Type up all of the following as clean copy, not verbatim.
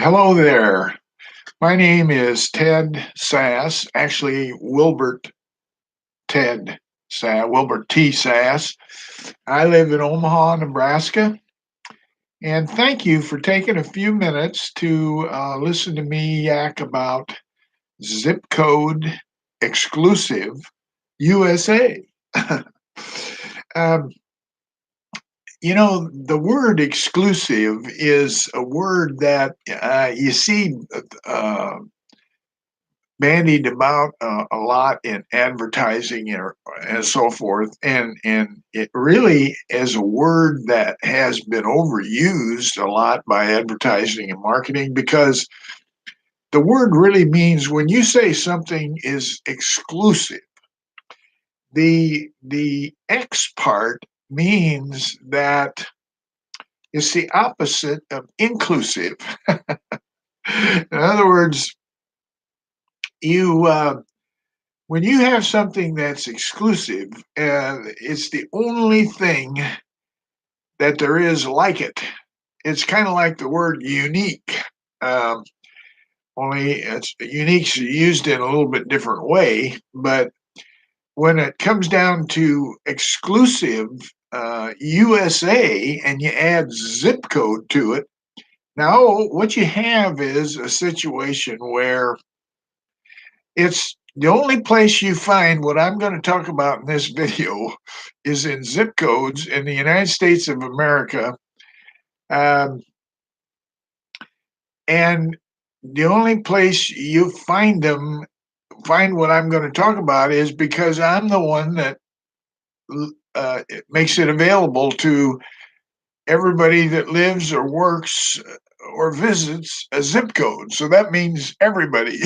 Hello there. My name is Ted Sass, actually Wilbert T. Sass. I live in Omaha, Nebraska, and thank you for taking a few minutes to listen to me yak about zip code exclusive USA. um, the word exclusive is a word that you see uh, bandied about a lot in advertising and so forth, and it really is a word that has been overused a lot by advertising and marketing because the word really means when you say something is exclusive, the X part means that it's the opposite of inclusive. In other words, you when you have something that's exclusive, it's the only thing that there is like it. It's kind of like the word unique, um, only it's unique's used in a little bit different way. But when it comes down to exclusive USA and you add zip code to it, now what you have is a situation where it's the only place you find what I'm going to talk about in this video is in zip codes in the United States of America. Um, and the only place you find what I'm going to talk about is because I'm the one that it makes it available to everybody that lives or works or visits a zip code. So that means everybody.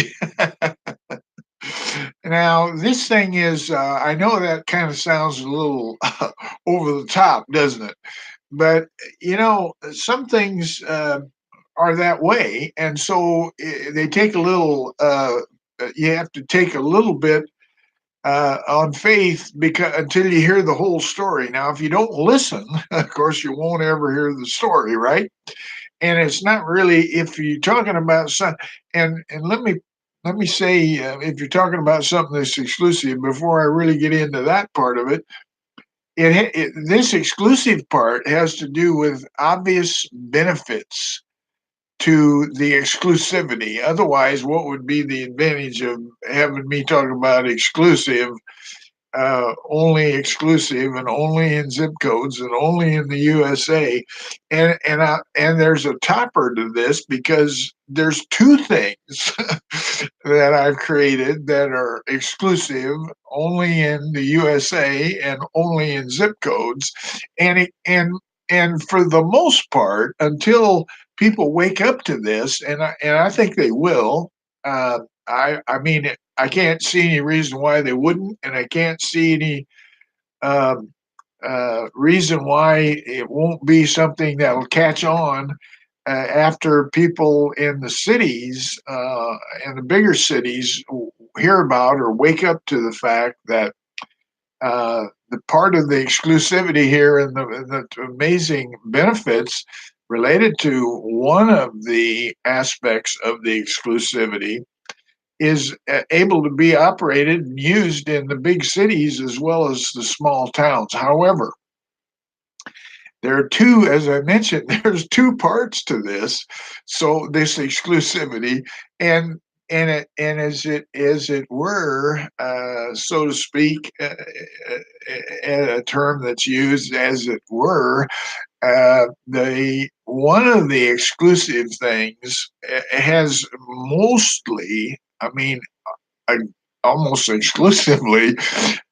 Now, this thing is, I know that kind of sounds a little over the top, doesn't it? But, some things are that way. And so they take a little, you have to take a little bit on faith because until you hear the whole story. Now, if you don't listen, of course, you won't ever hear the story, right? And it's not really if you're talking about some and let me say if you're talking about something that's exclusive before I really get into that part of it, this exclusive part has to do with obvious benefits to the exclusivity. Otherwise, what would be the advantage of having me talk about exclusive, only exclusive and only in zip codes and only in the USA. And there's a topper to this because there's two things that I've created that are exclusive only in the USA and only in zip codes. And for the most part, until people wake up to this, and I think they will. I mean, I can't see any reason why they wouldn't, and I can't see any um, reason why it won't be something that'll catch on after people in the cities and the bigger cities hear about or wake up to the fact that the part of the exclusivity here and the amazing benefits related to one of the aspects of the exclusivity is able to be operated and used in the big cities as well as the small towns. However, there are two, as I mentioned, there's two parts to this. So this exclusivity and and as it were, so to speak, a term that's used as it were, the one of the exclusive things has mostly, I mean, uh, almost exclusively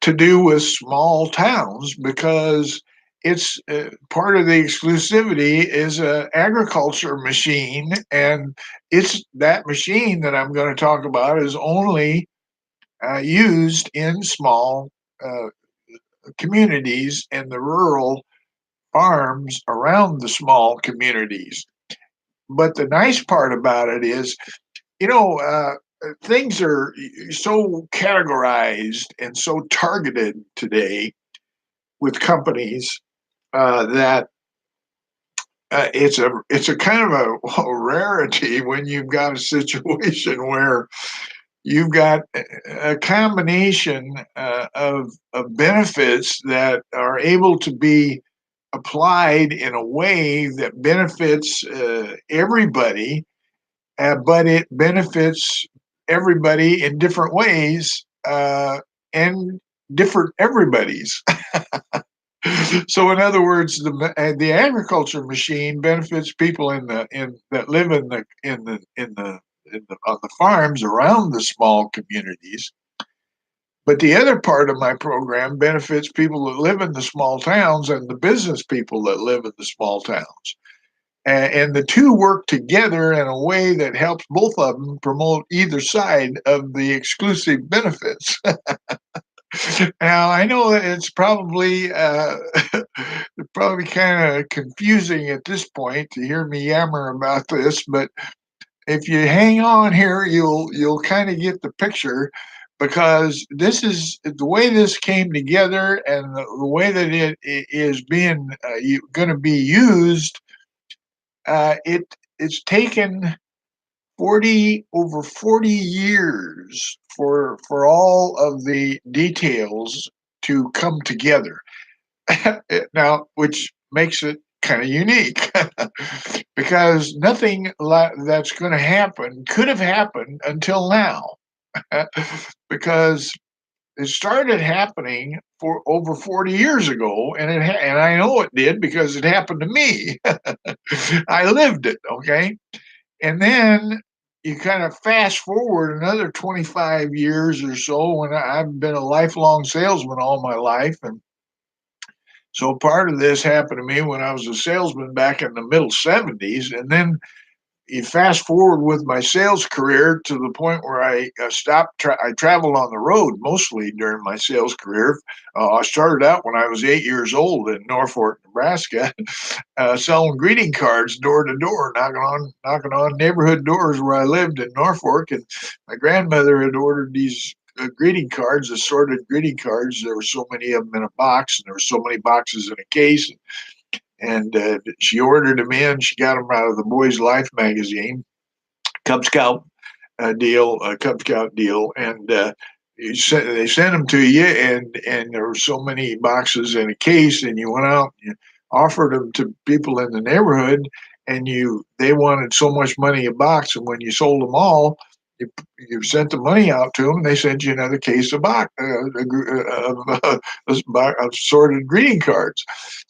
to do with small towns because it's part of the exclusivity is a agriculture machine, and it's that machine that I'm going to talk about is only used in small uh, communities and the rural farms around the small communities. But the nice part about it is, you know, things are so categorized and so targeted today with companies that it's a kind of a rarity when you've got a situation where you've got a combination of benefits that are able to be applied in a way that benefits everybody, but it benefits everybody in different ways and different everybody's. So, in other words, the agriculture machine benefits people in that live in the on the farms around the small communities. But the other part of my program benefits people that live in the small towns and the business people that live in the small towns. And the two work together in a way that helps both of them promote either side of the exclusive benefits. Now I know that it's probably kind of confusing at this point to hear me yammer about this, but if you hang on here, you'll kind of get the picture because this is the way this came together and the way that it is being going to be used. It's taken 40 years for all of the details to come together. Now, which makes it kind of unique because nothing that's going to happen could have happened until now because it started happening for over 40 years ago and I know it did because it happened to me. I lived it, okay? And then you kind of fast forward another 25 years or so when I've been a lifelong salesman all my life. And so part of this happened to me when I was a salesman back in the middle 70s. And then you fast forward with my sales career to the point where I stopped. I traveled on the road mostly during my sales career. I started out when I was 8 years old in Norfolk, Nebraska, selling greeting cards door to door, knocking on neighborhood doors where I lived in Norfolk. And my grandmother had ordered these greeting cards, assorted greeting cards. There were so many of them in a box, and there were so many boxes in a case. And she ordered them in. She got them out of the Boys Life magazine, Cub Scout Cub Scout deal, and they sent them to you, and there were so many boxes in a case, and you went out and you offered them to people in the neighborhood, and they wanted so much money a box, and when you sold them all, you sent the money out to them, and they sent you another case of sorted greeting cards.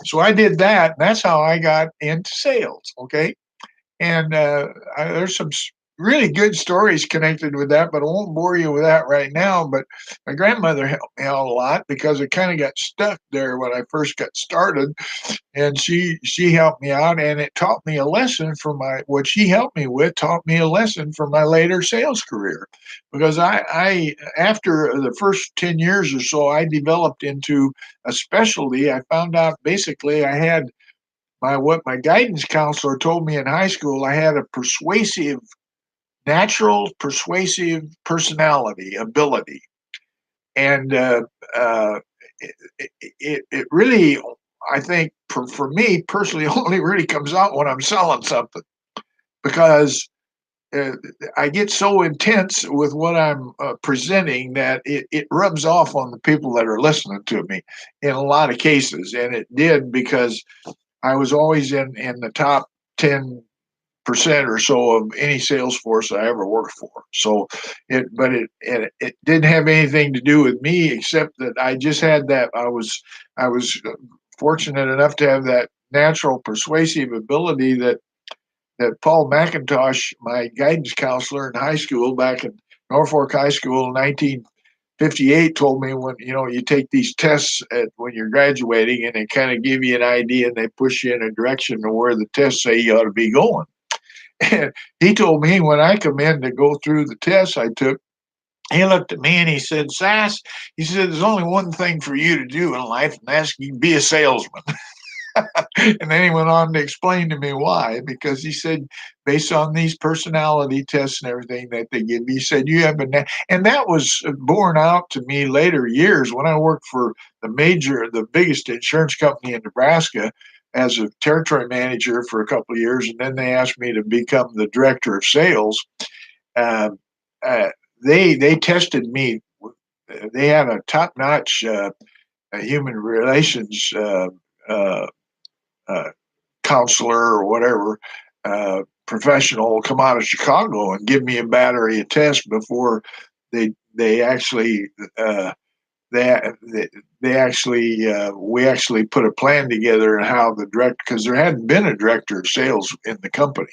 So I did that, and that's how I got into sales. Okay, and there's some really good stories connected with that, but I won't bore you with that right now. But my grandmother helped me out a lot because it kind of got stuck there when I first got started, and she helped me out, and it taught me a lesson for my what she helped me with taught me a lesson for my later sales career, because I after the first 10 years or so, I developed into a specialty. I found out basically I had what my guidance counselor told me in high school. I had a natural persuasive personality ability, and it really, I think, for me personally, only really comes out when I'm selling something because uh, I get so intense with what I'm presenting that it rubs off on the people that are listening to me in a lot of cases, and it did because I was always in the top 10% or so of any sales force I ever worked for. So it didn't have anything to do with me except that I just had that. I was fortunate enough to have that natural persuasive ability that Paul McIntosh, my guidance counselor in high school back in Norfolk High School in 1958, told me when you take these tests when you're graduating and they kind of give you an idea and they push you in a direction to where the tests say you ought to be going. And he told me when I come in to go through the tests I took, he looked at me and he said, Sass, he said, there's only one thing for you to do in life, and that's you be a salesman. And then he went on to explain to me why, because he said, based on these personality tests and everything that they give me, he said, you have been, and that was borne out to me later years when I worked for the biggest insurance company in Nebraska. as a territory manager for a couple of years, and then they asked me to become the director of sales. Uh, uh, they tested me. They had a top notch human relations uh, uh, counselor or whatever professional come out of Chicago and give me a battery of tests before they actually they they actually we actually put a plan together and how the director, because there hadn't been a director of sales in the company,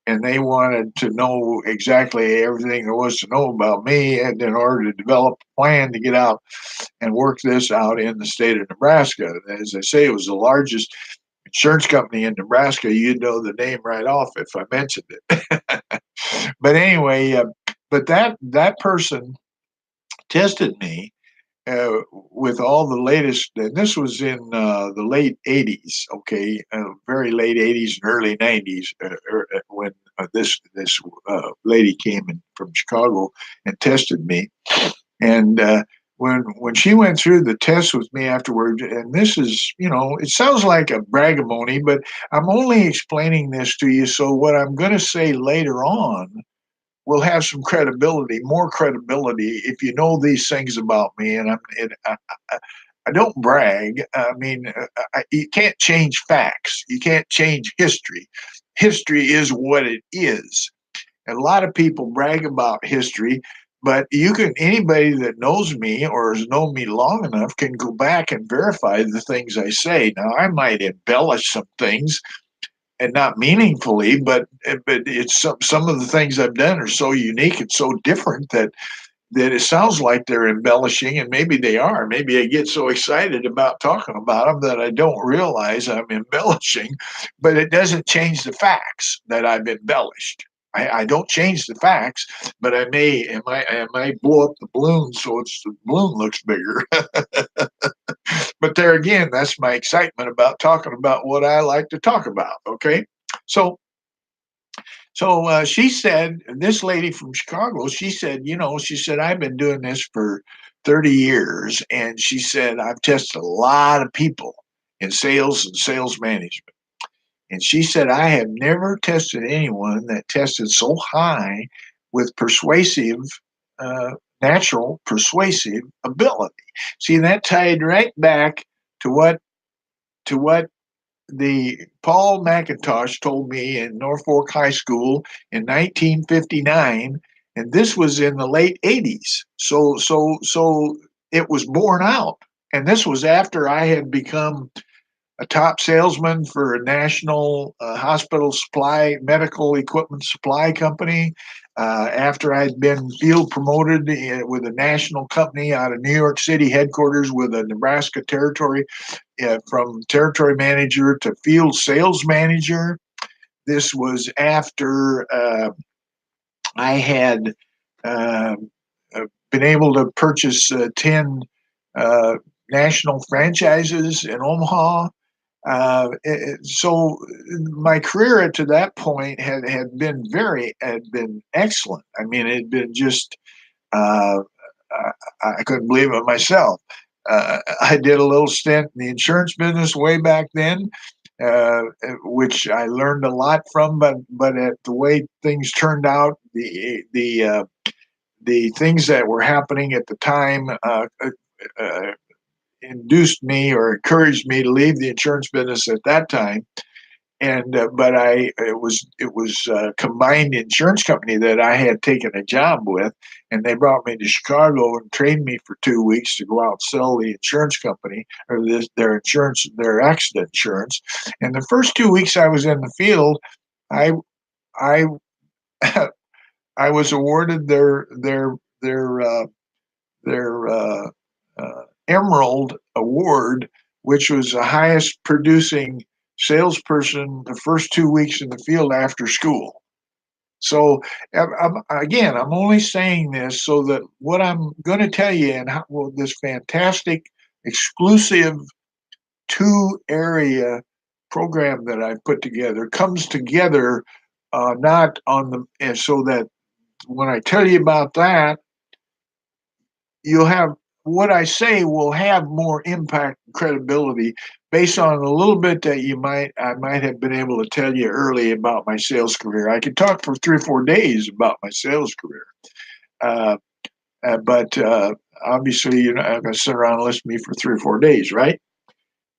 and they wanted to know exactly everything there was to know about me, and in order to develop a plan to get out and work this out in the state of Nebraska. As I say, it was the largest insurance company in Nebraska. You'd know the name right off if I mentioned it. But anyway, but that person tested me with all the latest, and this was in the late '80s. Okay, very late '80s and early '90s when this lady came in from Chicago and tested me. And when she went through the test with me afterward, and this is, it sounds like a bragamony, but I'm only explaining this to you so what I'm going to say later on will have some credibility, more credibility, if you know these things about me. And I don't brag. I mean, you can't change facts. You can't change history. History is what it is. And a lot of people brag about history, but anybody that knows me or has known me long enough can go back and verify the things I say. Now, I might embellish some things and not meaningfully, but it's some of the things I've done are so unique and so different that it sounds like they're embellishing, and maybe they are. Maybe I get so excited about talking about them that I don't realize I'm embellishing, but it doesn't change the facts that I've embellished. I don't change the facts, but I may blow up the balloon so the balloon looks bigger. But there again, that's my excitement about talking about what I like to talk about. Okay, so she said, this lady from Chicago, she said, she said, I've been doing this for 30 years. And she said, I've tested a lot of people in sales and sales management. And she said, I have never tested anyone that tested so high with uh, natural persuasive ability. See, that tied right back to what the Paul McIntosh told me in Norfolk High School in 1959, and this was in the late '80s. So it was borne out, and this was after I had become a top salesman for a national hospital supply medical equipment supply company. After I'd been field promoted with a national company out of New York City headquarters with a Nebraska territory, from territory manager to field sales manager. This was after I had uh, been able to purchase 10 uh, national franchises in Omaha. So my career to that point had been excellent. I mean, it had been just uh, I couldn't believe it myself. I did a little stint in the insurance business way back then, which I learned a lot from. But at the way things turned out, the things that were happening at the time uh, induced me or encouraged me to leave the insurance business at that time. And but it was a combined insurance company that I had taken a job with, and they brought me to Chicago and trained me for 2 weeks to go out and sell the insurance company or their insurance, their accident insurance. And the first 2 weeks I was in the field, I I I was awarded their Emerald Award, which was the highest producing salesperson the first 2 weeks in the field after school. So again, I'm only saying this so that what I'm going to tell you and well, this fantastic exclusive 2 area program that I put together comes together, not on the and so that when I tell you about that, you'll have what I say will have more impact and credibility based on a little bit that I might have been able to tell you early about my sales career. I could talk for 3 or 4 days about my sales career. Uh, but obviously, you're not going to sit around and listen to me for 3 or 4 days, right?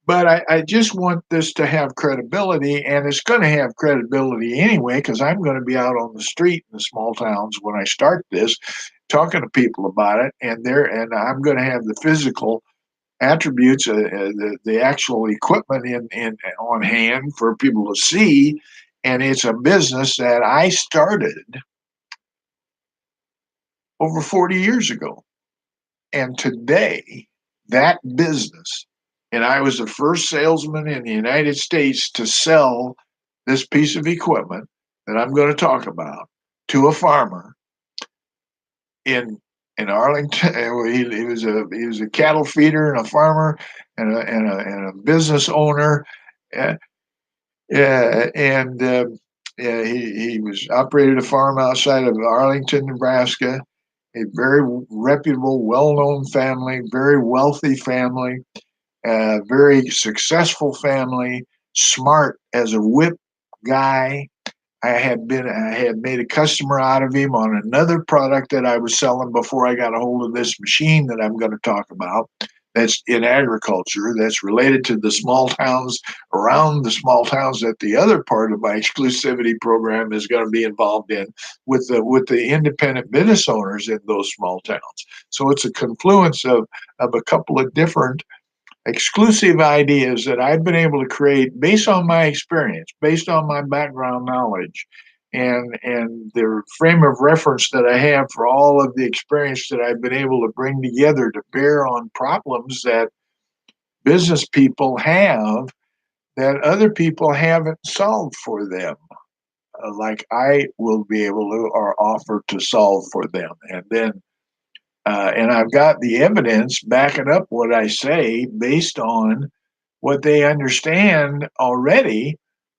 But I just want this to have credibility, and it's going to have credibility anyway because I'm going to be out on the street in the small towns when I start this, talking to people about it, and I'm going to have the physical attributes, the actual equipment in on hand for people to see, and it's a business that I started over 40 years ago. And today, that business, and I was the first salesman in the United States to sell this piece of equipment that I'm going to talk about to a farmer in Arlington. He was a cattle feeder and a farmer and a business owner. Uh, and yeah, he was operated a farm outside of Arlington, Nebraska. A very reputable, well-known family, very wealthy family, very successful family, smart as a whip guy. I had made a customer out of him on another product that I was selling before I got a hold of this machine that I'm going to talk about. That's in agriculture. That's related to the small towns around the small towns that the other part of my exclusivity program is going to be involved in with the independent business owners in those small towns. So it's a confluence of a couple of different exclusive ideas that I've been able to create based on my experience, based on my background knowledge, and the frame of reference that I have for all of the experience that I've been able to bring together to bear on problems that business people have that other people haven't solved for them. Like I will be able to or offer to solve for them. And I've got the evidence backing up what I say based on what they understand already,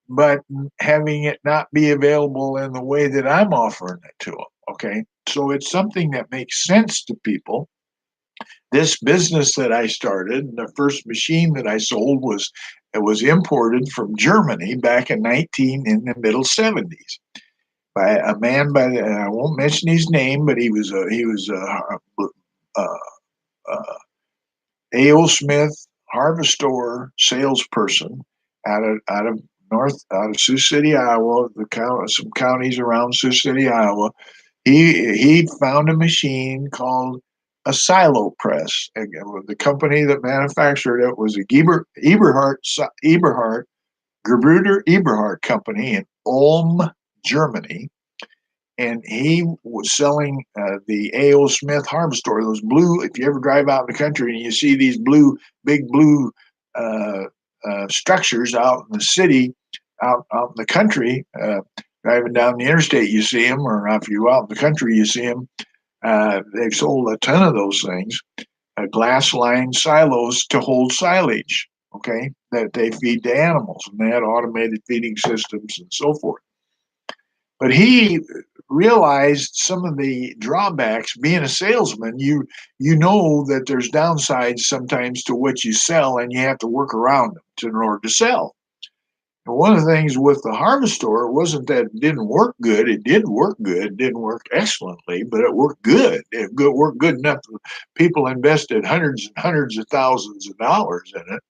but having it not be available in the way that I'm offering it to them. Okay. So it's something that makes sense to people. This business that I started, the first machine that I sold was it was imported from Germany back in the middle 70s by a man by the, I won't mention his name, but a, a A.O. Smith harvestor salesperson out of out of Sioux City, Iowa, some counties around Sioux City, Iowa. He found a machine called a silo press. The company that manufactured it was a Gebruder Eberhard company in Ulm, Germany, and he was selling the A.O. Smith harvester. Those blue, if you ever drive out in the country and you see these big blue uh, structures out in the city, out in the country, driving down the interstate, you see them, or if you're out in the country, you see them. They've sold a ton of those things, glass lined silos to hold silage, okay, that they feed to animals. And they had automated feeding systems and so forth. But he realized some of the drawbacks. Being a salesman, you know that there's downsides sometimes to what you sell, and you have to work around them in order to sell. And one of the things with the harvester wasn't that it didn't work good. It did work good. It didn't work excellently, but it worked good. Worked good enough. People invested hundreds and hundreds of thousands of dollars in it.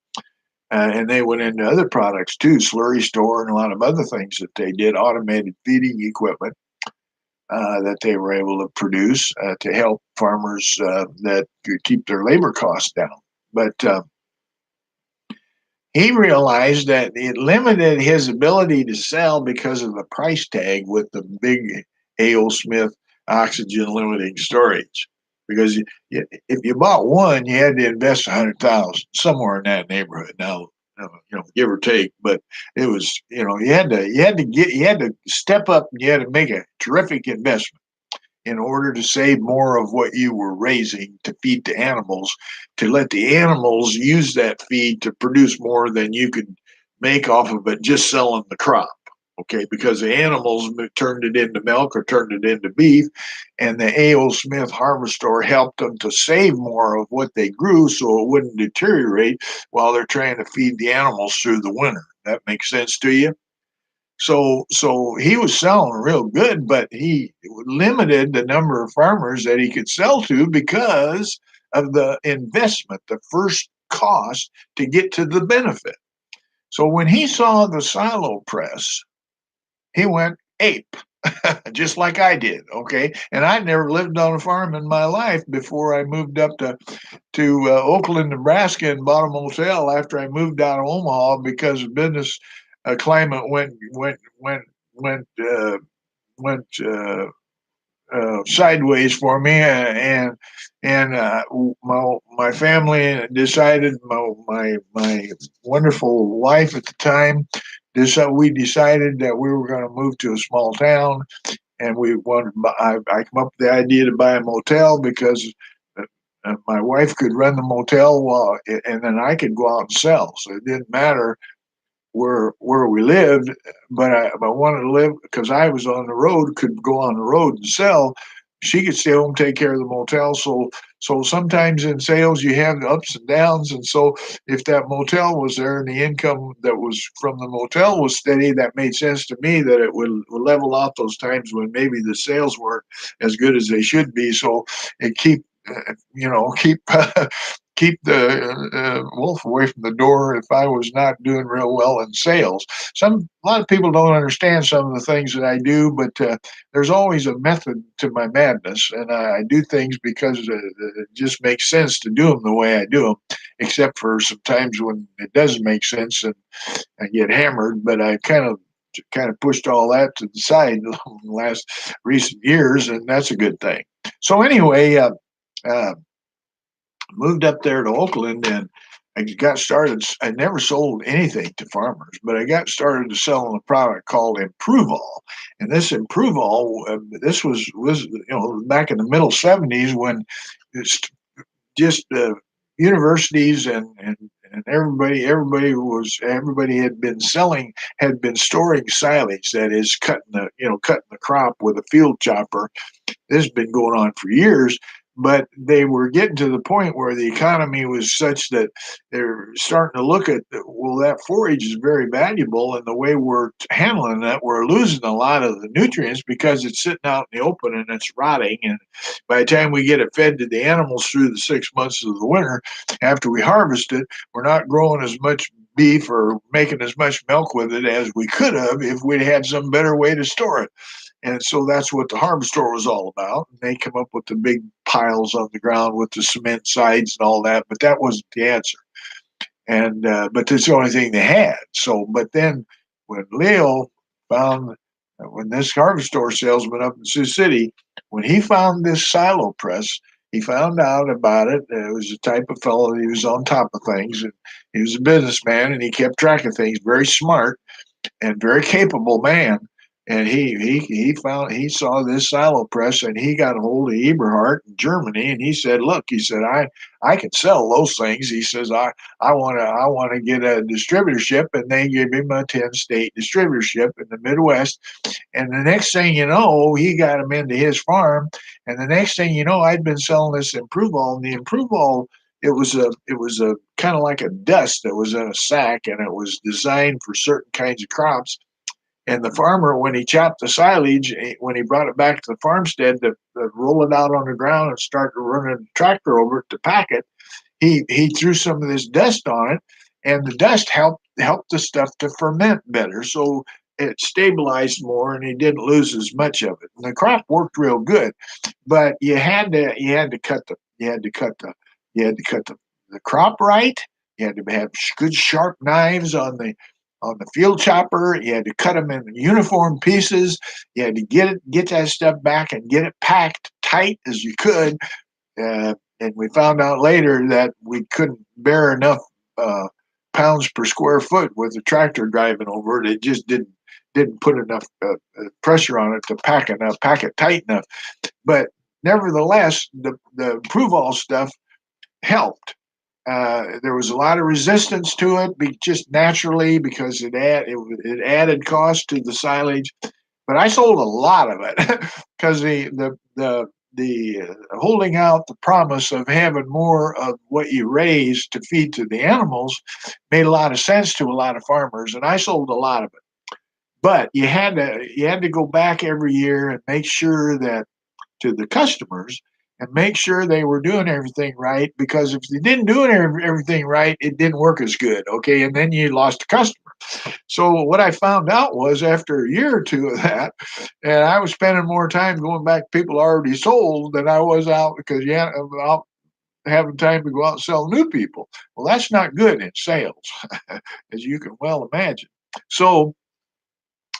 And they went into other products too, slurry store and a lot of other things that they did, automated feeding equipment that they were able to produce to help farmers that could keep their labor costs down. But he realized that it limited his ability to sell because of the price tag with the big A.O. Smith oxygen limiting storage. Because if you bought one, you had to invest 100,000 somewhere in that neighborhood. Now, give or take, but it was, you had to step up and you had to make a terrific investment in order to save more of what you were raising to feed to animals, to let the animals use that feed to produce more than you could make off of it just selling the crop. Okay, because the animals turned it into milk or turned it into beef, and the A.O. Smith harvester helped them to save more of what they grew so it wouldn't deteriorate while they're trying to feed the animals through the winter. That makes sense to you? So he was selling real good, but he limited the number of farmers that he could sell to because of the investment, the first cost to get to the benefit. So when he saw the silo press, he went ape, just like I did. Okay, and I never lived on a farm in my life before I moved up to Oakland, Nebraska, and bought a motel after I moved out of Omaha because the business climate went sideways for me, and my family decided, my wonderful wife at the time, we decided that we were going to move to a small town, and we wanted. I come up with the idea to buy a motel because my wife could run the motel while, and then I could go out and sell. So it didn't matter where we lived, but I wanted to live because I was on the road, could go on the road and sell. She could stay home, take care of the motel. So sometimes in sales you have the ups and downs, and so if that motel was there and the income that was from the motel was steady, that made sense to me that it would level out those times when maybe the sales weren't as good as they should be. So it keep keep the wolf away from the door if I was not doing real well in sales. A lot of people don't understand some of the things that I do, but there's always a method to my madness, and I do things because it just makes sense to do them the way I do them. Except for some times when it doesn't make sense and I get hammered, but I kind of pushed all that to the side in the last recent years, and that's a good thing. So anyway, uh, moved up there to Oakland and I got started. I never sold anything to farmers, but I got started to selling a product called Improve All. And this Improve All, this was back in the middle '70s when it's just universities and everybody had been storing silage, that is cutting the crop with a field chopper. This has been going on for years, but they were getting to the point where the economy was such that they're starting to look at, well, that forage is very valuable, and the way we're handling that, we're losing a lot of the nutrients because it's sitting out in the open and it's rotting. And by the time we get it fed to the animals through the 6 months of the winter, after we harvest it, we're not growing as much beef or making as much milk with it as we could have if we'd had some better way to store it. And so that's what the harvester was all about. And they come up with the big piles on the ground with the cement sides and all that, but that wasn't the answer. And but that's the only thing they had. So, but then when Leo found, when this harvester salesman up in Sioux City, when he found this silo press, he found out about it. It was the type of fellow that he was on top of things, and he was a businessman, and he kept track of things. Very smart and very capable man. And he saw this silo press, and he got a hold of Eberhard in Germany, and he said, "Look," he said, I can sell those things." He says, I want to get a distributorship," and they gave him a 10-state distributorship in the Midwest. And the next thing you know, he got him into his farm, and the next thing you know, I'd been selling this Improve All, and the Improve All, it was a kind of like a dust that was in a sack, and it was designed for certain kinds of crops. And the farmer, when he chopped the silage, when he brought it back to the farmstead to roll it out on the ground and start to run a tractor over it to pack it, he threw some of this dust on it, and the dust helped the stuff to ferment better. So it stabilized more, and he didn't lose as much of it. And the crop worked real good, but you had to cut the crop right. You had to have good sharp knives on the field chopper. You had to cut them in uniform pieces. You had to get that stuff back and get it packed tight as you could. And we found out later that we couldn't bear enough pounds per square foot with the tractor driving over it. It just didn't put enough pressure on it to pack it tight enough. But nevertheless, the Prove All stuff helped. There was a lot of resistance to it, just naturally because it added cost to the silage. But I sold a lot of it because the holding out the promise of having more of what you raise to feed to the animals made a lot of sense to a lot of farmers, and I sold a lot of it. But you had to go back every year and make sure that to the customers and make sure they were doing everything right, because if they didn't do everything right, it didn't work as good. Okay, and then you lost a customer. So what I found out was after a year or two of that, and I was spending more time going back to people already sold than I was out because out having time to go out and sell new people. Well, that's not good in sales, as you can well imagine. So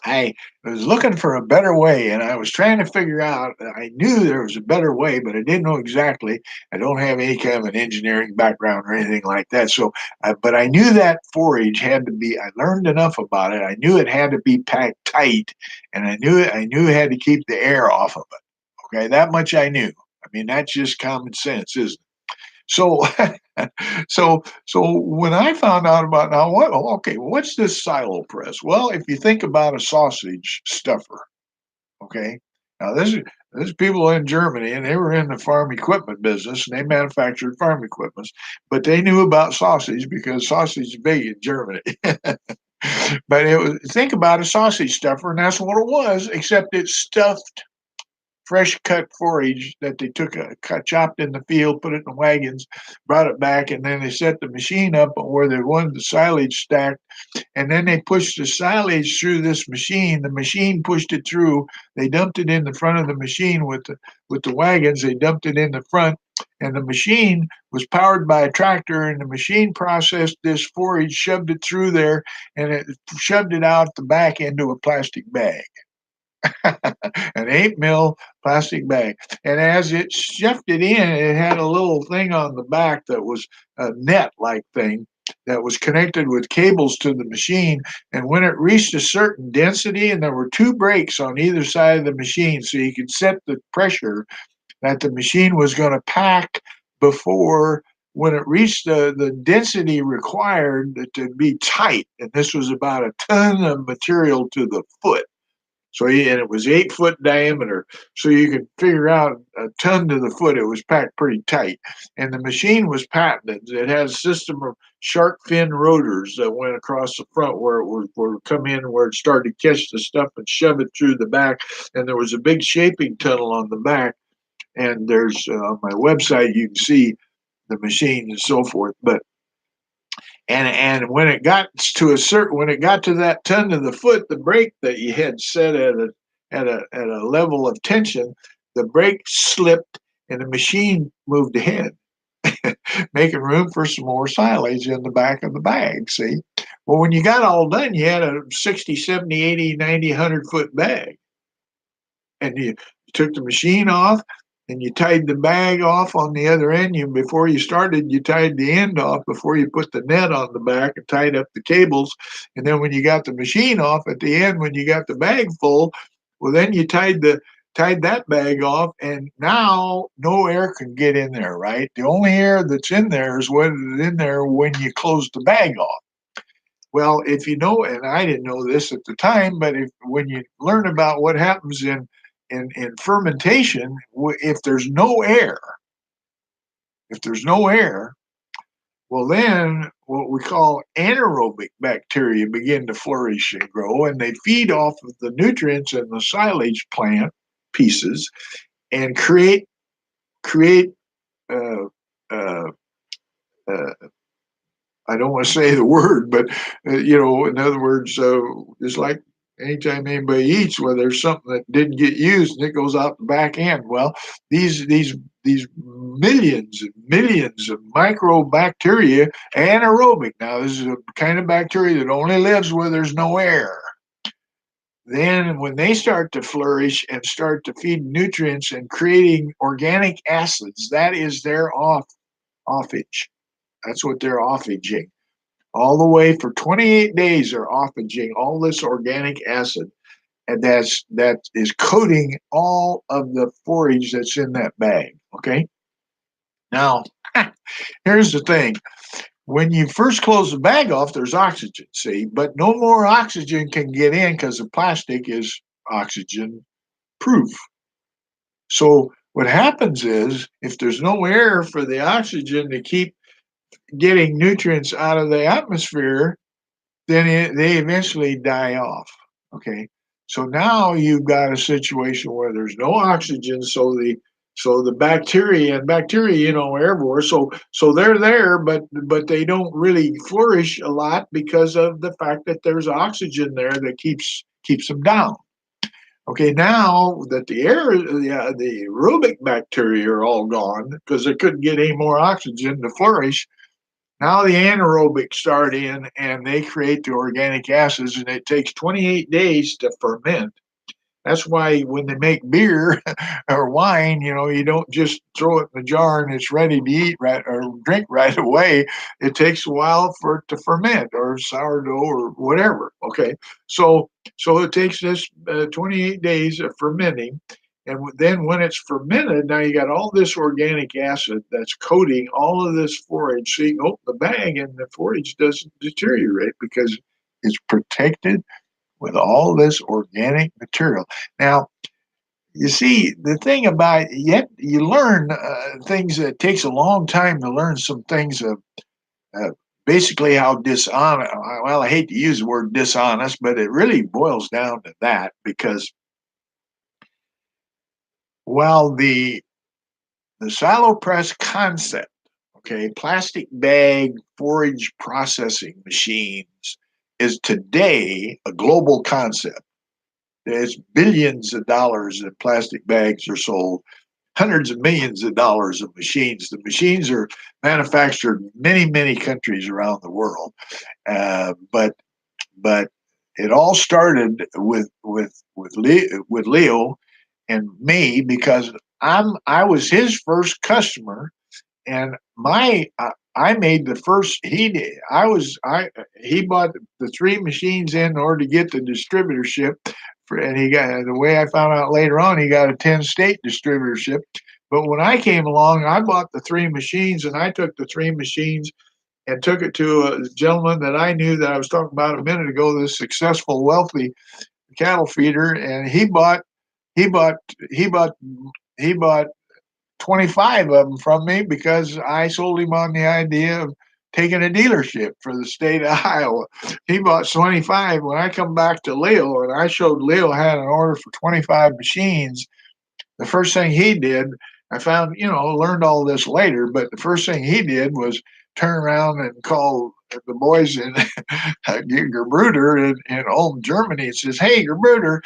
I was looking for a better way, and I was trying to figure out. I knew there was a better way, but I didn't know exactly. I don't have any kind of an engineering background or anything like that. So, but I knew that forage had to be. I learned enough about it. I knew it had to be packed tight, and I knew it had to keep the air off of it. Okay, that much I knew. I mean, that's just common sense, isn't it? So, so when I found out about now, okay, what's this silo press? Well, if you think about a sausage stuffer, okay, now this people in Germany, and they were in the farm equipment business, and they manufactured farm equipment, but they knew about sausage because sausage is big in Germany. But think about a sausage stuffer, and that's what it was, except it's stuffed fresh cut forage that they took chopped in the field, put it in wagons, brought it back, and then they set the machine up where they wanted the silage stacked, and then they pushed the silage through this machine. The machine pushed it through. They dumped it in the front of the machine with the wagons. They dumped it in the front, and the machine was powered by a tractor, and the machine processed this forage, shoved it through there, and it shoved it out the back into a plastic bag. An 8 mil plastic bag. And as it shoved it in, it had a little thing on the back that was a net like thing that was connected with cables to the machine. And when it reached a certain density, and there were two brakes on either side of the machine, so you could set the pressure that the machine was going to pack before when it reached the density required to be tight. And this was about a ton of material to the foot. So and it was 8 foot diameter, so you could figure out a ton to the foot. It was packed pretty tight, and the machine was patented. It had a system of shark fin rotors that went across the front where it would come in, where it started to catch the stuff and shove it through the back. And there was a big shaping tunnel on the back. And there's on my website you can see the machine and so forth. But and when it got to that ton to the foot, the brake that you had set at a level of tension, the brake slipped and the machine moved ahead, making room for some more silage in the back of the bag. See, well, when you got all done, you had a 60, 70, 80, 90, 100 foot bag, and you took the machine off, and you tied the bag off on the other end. Before you started, you tied the end off before you put the net on the back and tied up the cables. And then when you got the machine off at the end, when you got the bag full, well, then you tied that bag off, and now no air can get in there, right? The only air that's in there is what is in there when you close the bag off. Well, if you know, and I didn't know this at the time, but when you learn about what happens in fermentation, if there's no air, well, then what we call anaerobic bacteria begin to flourish and grow, and they feed off of the nutrients in the silage plant pieces and create uh, uh, uh, I don't want to say the word, but in other words, it's like anytime anybody eats, where there's something that didn't get used and it goes out the back end. Well, these millions and millions of microbacteria, anaerobic. Now, this is a kind of bacteria that only lives where there's no air. Then, when they start to flourish and start to feed nutrients and creating organic acids, that is their offage. That's what they're offaging. All the way for 28 days, they're offaging all this organic acid, and that is coating all of the forage that's in that bag. Okay. Now, Here's the thing. When you first close the bag off, there's oxygen, see, but no more oxygen can get in because the plastic is oxygen proof. So what happens is if there's no air for the oxygen to keep getting nutrients out of the atmosphere, then they eventually die off. Okay, so now you've got a situation where there's no oxygen, so the bacteria, are everywhere. So they're there, but they don't really flourish a lot because of the fact that there's oxygen there that keeps them down. Okay, now that the aerobic bacteria are all gone because they couldn't get any more oxygen to flourish, now the anaerobic start in and they create the organic acids, and it takes 28 days to ferment. That's why when they make beer or wine, you don't just throw it in the jar and it's ready to eat right or drink right away. It takes a while for it to ferment or sourdough or whatever. Okay, so it takes this 28 days of fermenting. And then when it's fermented, now you got all this organic acid that's coating all of this forage. So you can open the bag and the forage doesn't deteriorate because it's protected with all this organic material. Now, you see, the thing about yet you learn things that takes a long time to learn some things of uh, basically how dishonest. Well, I hate to use the word dishonest, but it really boils down to that because while the silo press concept, okay, plastic bag forage processing machines is today a global concept. There's billions of dollars in plastic bags are sold, hundreds of millions of dollars of machines. The machines are manufactured in many, many countries around the world. But it all started with Leo and me because I was his first customer, and my I made the first. He did. I was I He bought the three machines in order to get the distributorship, and he got the way I found out later on he got a 10-state distributorship. But when I came along, I bought the three machines, and I took the three machines and took it to a gentleman that I knew that I was talking about a minute ago, this successful, wealthy cattle feeder, and he bought he bought he bought 25 of them from me because I sold him on the idea of taking a dealership for the state of Iowa. He bought 25. When I come back to Leo and I showed Leo had an order for 25 machines, the first thing he did, I found, learned all this later, but the first thing he did was turn around and call the boys in Gerbruder in Ulm, Germany, and says, "Hey, Gerbruder,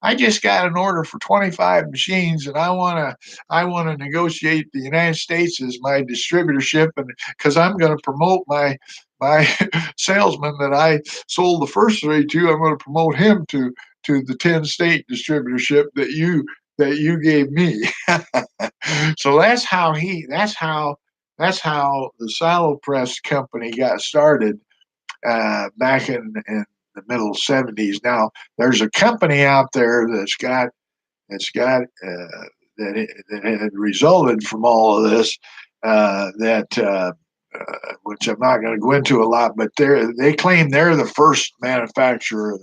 I just got an order for 25 machines, and I want to negotiate the United States as my distributorship, and because I'm going to promote my salesman that I sold the first three to, I'm going to promote him to the 10-state distributorship that you gave me." So that's how the Silo Press company got started back in the middle '70s. Now there's a company out there that had resulted from all of this that which I'm not going to go into a lot, but they claim they're the first manufacturer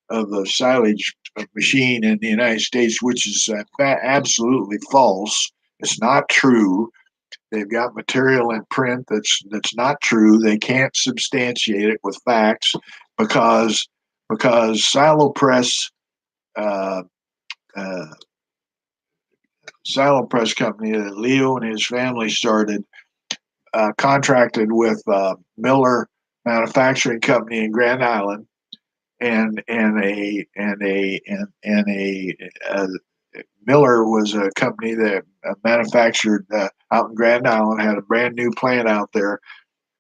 of the silage machine in the United States, which is absolutely false. It's not true. They've got material in print that's not true. They can't substantiate it with facts because uh, uh, Silo Press company that Leo and his family started contracted with Miller Manufacturing Company in Grand Island, and Miller was a company that manufactured out in Grand Island, had a brand new plant out there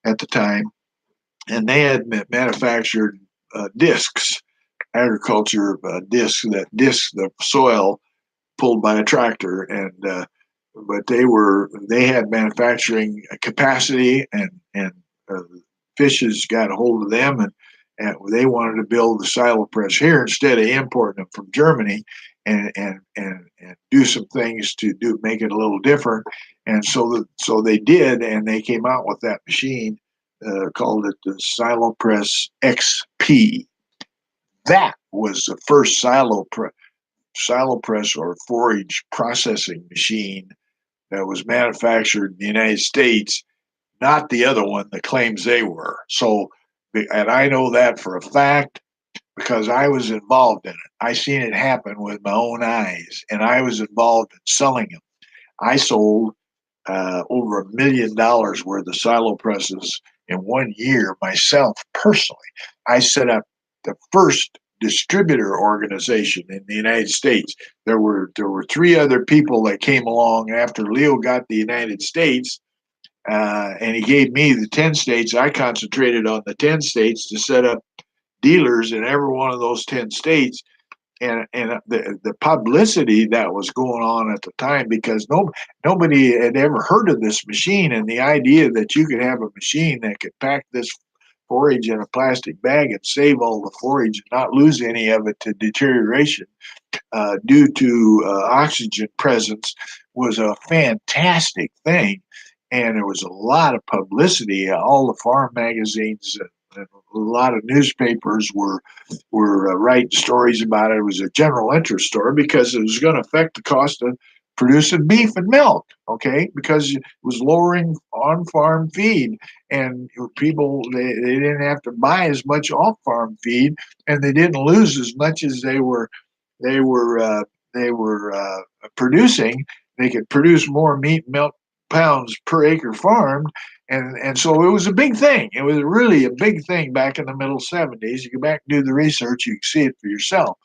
at the time, and they had manufactured discs, agriculture discs that disc the soil pulled by a tractor, and but they had manufacturing capacity, and fishes got a hold of them, and they wanted to build the silo press here instead of importing them from Germany. and do some things to make it a little different. And so they did, and they came out with that machine, called it the SiloPress XP. That was the first SiloPress or forage processing machine that was manufactured in the United States, not the other one that claims they were. So, and I know that for a fact because I was involved in it. I seen it happen with my own eyes, and I was involved in selling them. I sold over $1 million worth of silo presses in 1 year myself personally. I set up the first distributor organization in the United States. There were three other people that came along after Leo got the United States, and he gave me the 10 states. I concentrated on the 10 states to set up dealers in every one of those 10 states. And the publicity that was going on at the time, because nobody had ever heard of this machine, and the idea that you could have a machine that could pack this forage in a plastic bag and save all the forage and not lose any of it to deterioration due to oxygen presence was a fantastic thing. And there was a lot of publicity. All the farm magazines and a lot of newspapers were writing stories about it. It was a general interest story because it was going to affect the cost of producing beef and milk, okay, because it was lowering on-farm feed, and people they didn't have to buy as much off-farm feed, and they didn't lose as much as they were producing. They could produce more meat and milk pounds per acre farmed, and so it was a big thing. It was really a big thing back in the middle '70s. You go back and do the research, you can see it for yourself.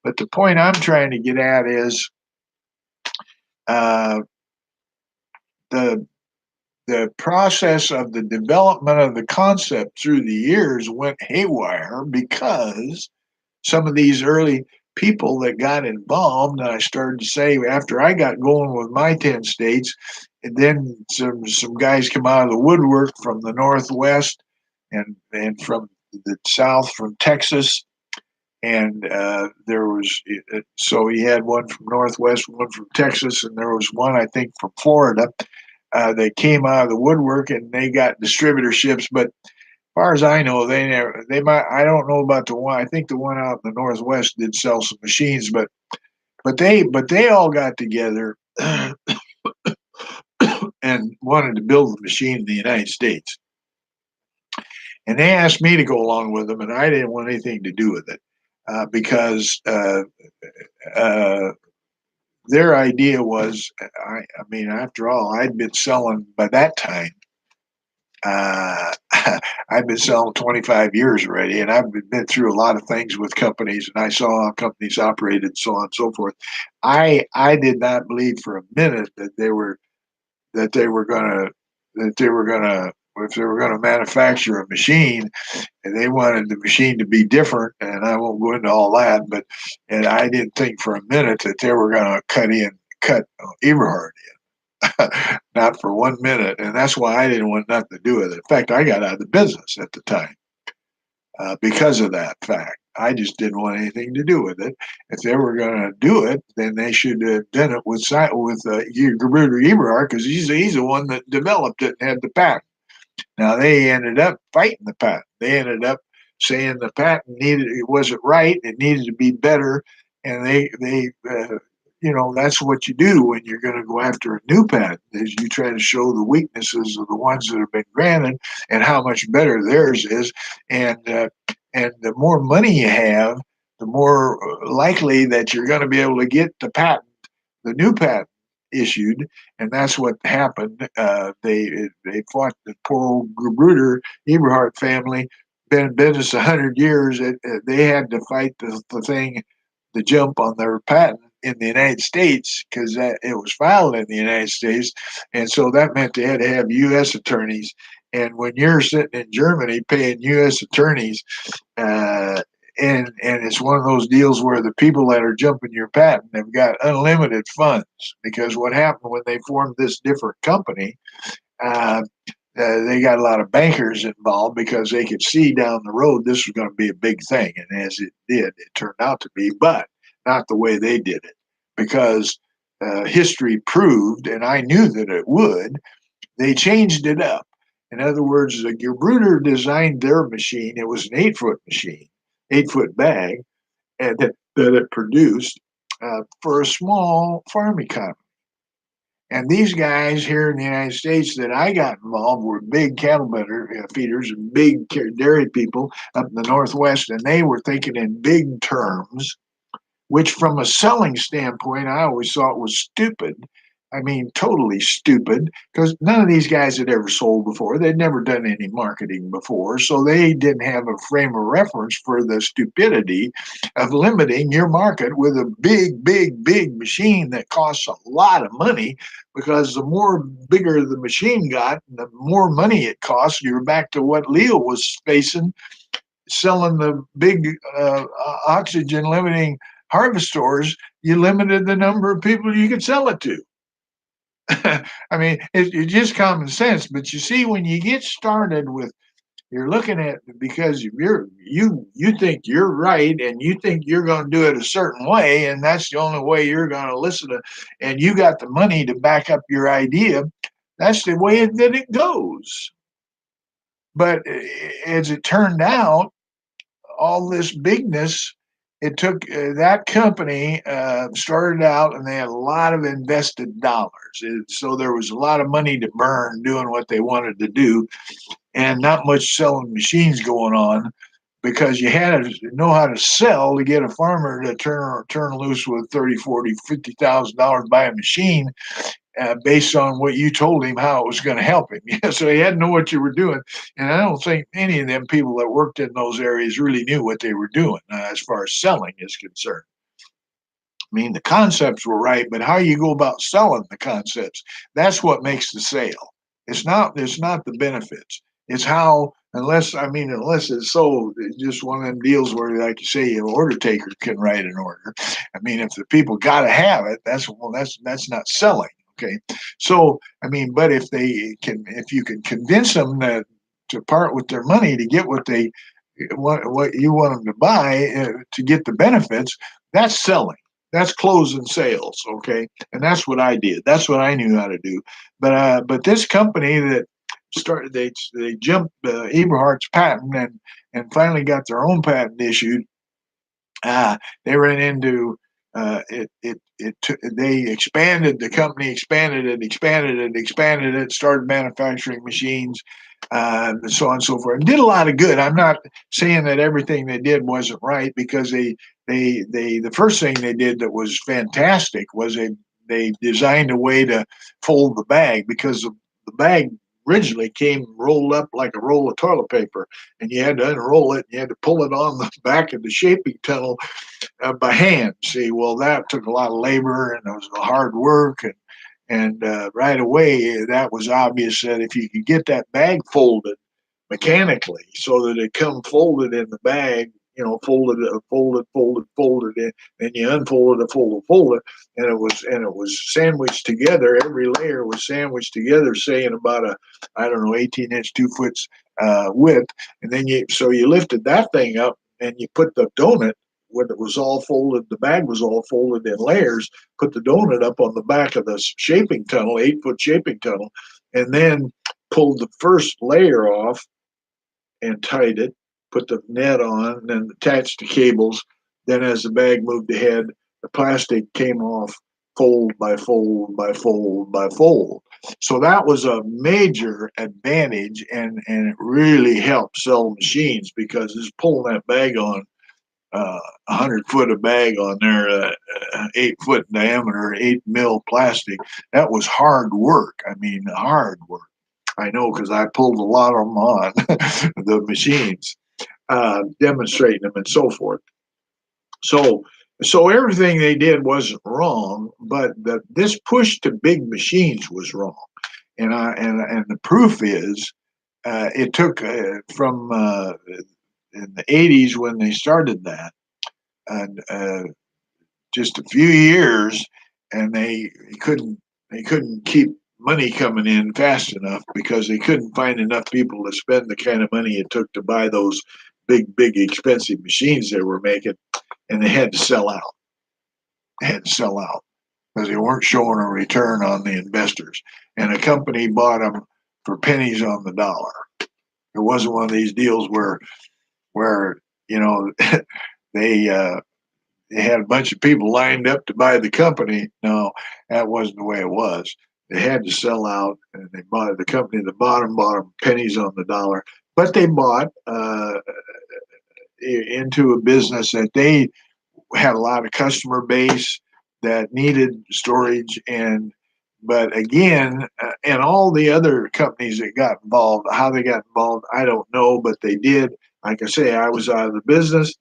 But the point I'm trying to get at is uh, the the process of the development of the concept through the years went haywire because some of these early people that got involved, and I started to say after I got going with my 10 states, and then some guys come out of the woodwork from the Northwest and from the South, from Texas. And there was, so he had one from Northwest, one from Texas, and there was one, I think, from Florida. They came out of the woodwork and they got distributorships, but far as I know, they never. They might. I don't know about the one. I think the one out in the Northwest did sell some machines, but they all got together and wanted to build the machine in the United States. And they asked me to go along with them, and I didn't want anything to do with it because their idea was. I mean, after all, I'd been selling by that time. Uh, I've been selling 25 years already, and I've been through a lot of things with companies, and I saw how companies operated, so on and so forth. I did not believe for a minute that they were gonna that they were gonna if they were gonna manufacture a machine and they wanted the machine to be different, and I won't go into all that, but and I didn't think for a minute that they were gonna cut Eberhard, not for 1 minute. And that's why I didn't want nothing to do with it. In fact, I got out of the business at the time because of that fact. I just didn't want anything to do with it. If they were going to do it, then they should have done it with Gruber Eberhard because he's the one that developed it and had the patent. Now they ended up fighting the patent. They ended up saying the patent it wasn't right. It needed to be better, and that's what you do when you're going to go after a new patent is you try to show the weaknesses of the ones that have been granted and how much better theirs is, and the more money you have, the more likely that you're going to be able to get the new patent issued, and that's what happened. They fought the poor old Gruber Eberhard family. Been in business 100 years. They had to fight the jump on their patent in the United States because it was filed in the United States, and so that meant they had to have U.S. attorneys. And when you're sitting in Germany paying U.S. attorneys, and it's one of those deals where the people that are jumping your patent have got unlimited funds because what happened when they formed this different company, they got a lot of bankers involved because they could see down the road this was going to be a big thing, and as it did, it turned out to be. But not the way they did it, because history proved, and I knew that it would, they changed it up. In other words, the Gebruder designed their machine. It was an 8-foot machine, 8-foot bag, and that it produced for a small farm economy. And these guys here in the United States that I got involved were big cattle feeders and big dairy people up in the Northwest, and they were thinking in big terms, which from a selling standpoint, I always thought was stupid. I mean, totally stupid, because none of these guys had ever sold before. They'd never done any marketing before. So they didn't have a frame of reference for the stupidity of limiting your market with a big, big, big machine that costs a lot of money, because the more bigger the machine got, the more money it costs. You're back to what Leo was facing, selling the big oxygen limiting harvestors. You limited the number of people you could sell it to. I mean, it's just common sense. But you see, when you get started with, you're looking at, because you think you're right, and you think you're going to do it a certain way, and that's the only way you're going to listen to, and you got the money to back up your idea. That's the way that it goes. But as it turned out, all this bigness, it took that company started out, and they had a lot of invested dollars. So there was a lot of money to burn doing what they wanted to do, and not much selling machines going on, because you had to know how to sell to get a farmer to turn loose with 30, 40, $50,000, buy a machine based on what you told him how it was going to help him. So he had to know what you were doing. And I don't think any of them people that worked in those areas really knew what they were doing as far as selling is concerned. I mean, the concepts were right, but how you go about selling the concepts, that's what makes the sale. It's not the benefits. It's how, unless it's so, it's just one of them deals where, like you say, an order taker can write an order. I mean, if the people got to have it, that's not selling. Okay, so I mean, but if you can convince them that to part with their money to get what you want them to buy to get the benefits, that's selling. That's closing sales. Okay, and that's what I did. That's what I knew how to do. But this company that started, they jumped Eberhardt's patent, and finally got their own patent issued. They ran into they expanded the company, expanded it, started manufacturing machines, and so on and so forth, and did a lot of good. I'm not saying that everything they did wasn't right, because the first thing they did that was fantastic was they designed a way to fold the bag, because the bag originally came rolled up like a roll of toilet paper, and you had to unroll it, and you had to pull it on the back of the shaping tunnel by hand. See, well, that took a lot of labor, and it was hard work, and right away that was obvious that if you could get that bag folded mechanically so that it come folded in the bag, folded in, then you unfold it, fold it, and it was sandwiched together. Every layer was sandwiched together, say in about a, I don't know, 18-inch, 2 foot width, and then you lifted that thing up, and you put the donut, when it was all folded, the bag was all folded in layers, put the donut up on the back of the shaping tunnel, 8-foot shaping tunnel, and then pulled the first layer off and tied it, put the net on, and then attached the cables. Then as the bag moved ahead, the plastic came off fold by fold by fold by fold. So that was a major advantage, and it really helped sell machines, because it's pulling that bag on 100 foot of bag on there, 8 foot diameter, 8 mil plastic. That was hard work. I mean, hard work. I know, because I pulled a lot of them on the machines, demonstrating them and so forth. So, so everything they did wasn't wrong, but this push to big machines was wrong. And the proof is, it took from in the 80s when they started that, and just a few years, and they couldn't keep money coming in fast enough, because they couldn't find enough people to spend the kind of money it took to buy those big expensive machines they were making, and they had to sell out. had to sell out because they weren't showing a return on the investors. And a company bought them for pennies on the dollar. It wasn't one of these deals where you know they they had a bunch of people lined up to buy the company. No, that wasn't the way it was. They had to sell out, and they bought the company. The bottom bought them pennies on the dollar, but they bought into a business that they had a lot of customer base that needed storage and but again and all the other companies that got involved, how they got involved I don't know, but they did. Like I say, I was out of the business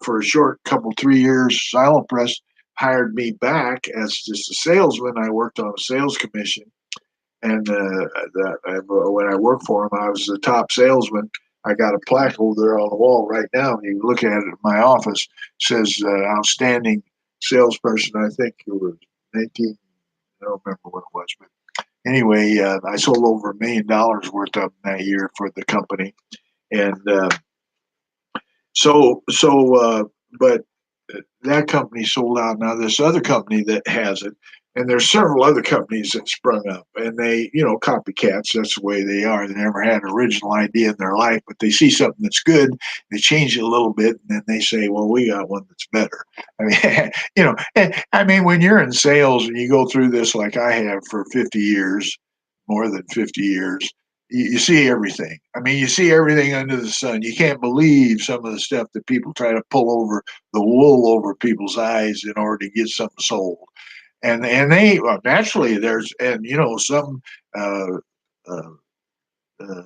for a short couple 3 years. Silopress hired me back as just a salesman. I worked on a sales commission, and when I worked for him, I was the top salesman. I got a plaque over there on the wall right now. You can look at it in my office. It says outstanding salesperson. I think it was 19. I don't remember what it was, but anyway, I sold over $1 million worth of them that year for the company, and but that company sold out. Now this other company that has it, and there's several other companies that sprung up, and they, copycats. That's the way they are. They never had an original idea in their life, but they see something that's good, they change it a little bit, and then they say, "Well, we got one that's better." I mean, I mean, when you're in sales and you go through this like I have for 50 years, more than 50 years, you see everything. I mean, you see everything under the sun. You can't believe some of the stuff that people try to pull over the wool over people's eyes in order to get something sold. And they naturally there's and some uh, uh, uh,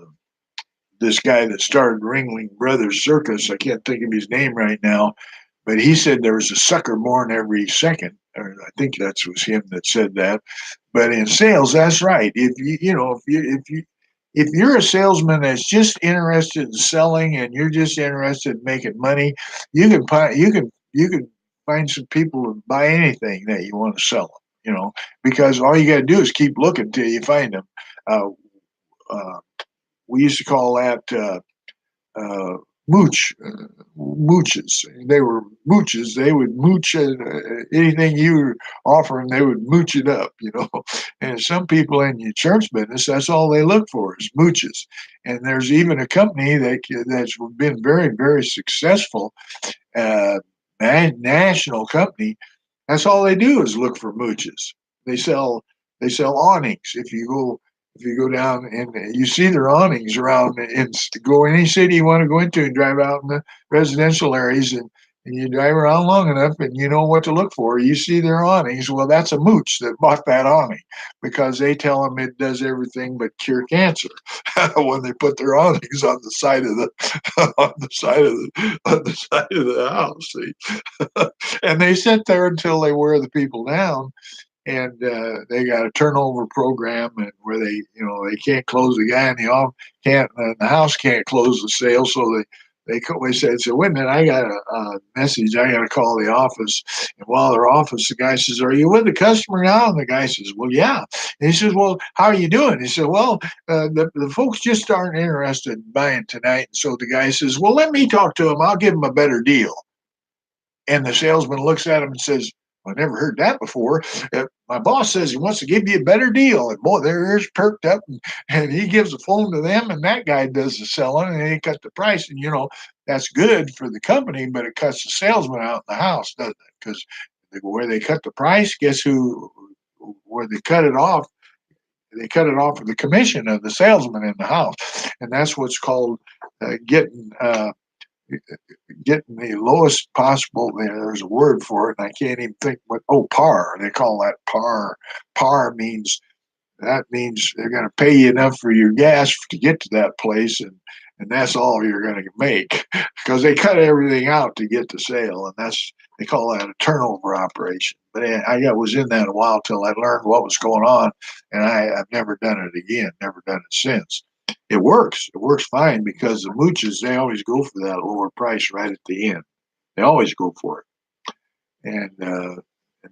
this guy that started Ringling Brothers Circus. I can't think of his name right now, but he said there was a sucker born every second. Or I think that was him that said that. But in sales, that's right. If you're a salesman that's just interested in selling and you're just interested in making money, you can find some people to buy anything that you want to sell them. Because all you got to do is keep looking till you find them. Uh, uh, we used to call that uh, mooch, mooches. They were mooches. They would mooch anything you were offering. They would mooch it up. And some people in the insurance business, that's all they look for is mooches. And there's even a company that's been very, very successful, uh, national company. That's all they do is look for mooches. They sell they sell awnings. If you go down and you see their awnings around, and go any city you want to go into and drive out in the residential areas, and you drive around long enough and you know what to look for. You see their awnings. Well, that's a mooch that bought that awning because they tell them it does everything but cure cancer when they put their awnings on the side of the house. See? And they sit there until they wear the people down, and they got a turnover program, and where they can't close the guy in the off can't the house can't close the sale, so they said, "Wait a minute, I got a message. I got to call the office." And while they're office, the guy says, "Are you with the customer now?" And the guy says, "Well, yeah." And he says, "Well, how are you doing?" He said, "Well, the folks just aren't interested in buying tonight." And so the guy says, "Well, let me talk to him. I'll give him a better deal." And the salesman looks at him and says, "I never heard that before. My boss says he wants to give you a better deal." And boy, their ears perked up, and he gives the phone to them, and that guy does the selling, and they cut the price. And that's good for the company, but it cuts the salesman out in the house, doesn't it? Because where they cut the price, guess who? Where they cut it off? They cut it off of the commission of the salesman in the house, and that's what's called getting the lowest possible. There's a word for it, and I can't even think what. Oh, par. They call that par. Par means they're going to pay you enough for your gas to get to that place, and that's all you're going to make because they cut everything out to get the sale, and they call that a turnover operation. But I was in that a while till I learned what was going on, and I've never done it again. Never done it since. It works. It works fine because the mooches, they always go for that lower price right at the end. They always go for it, and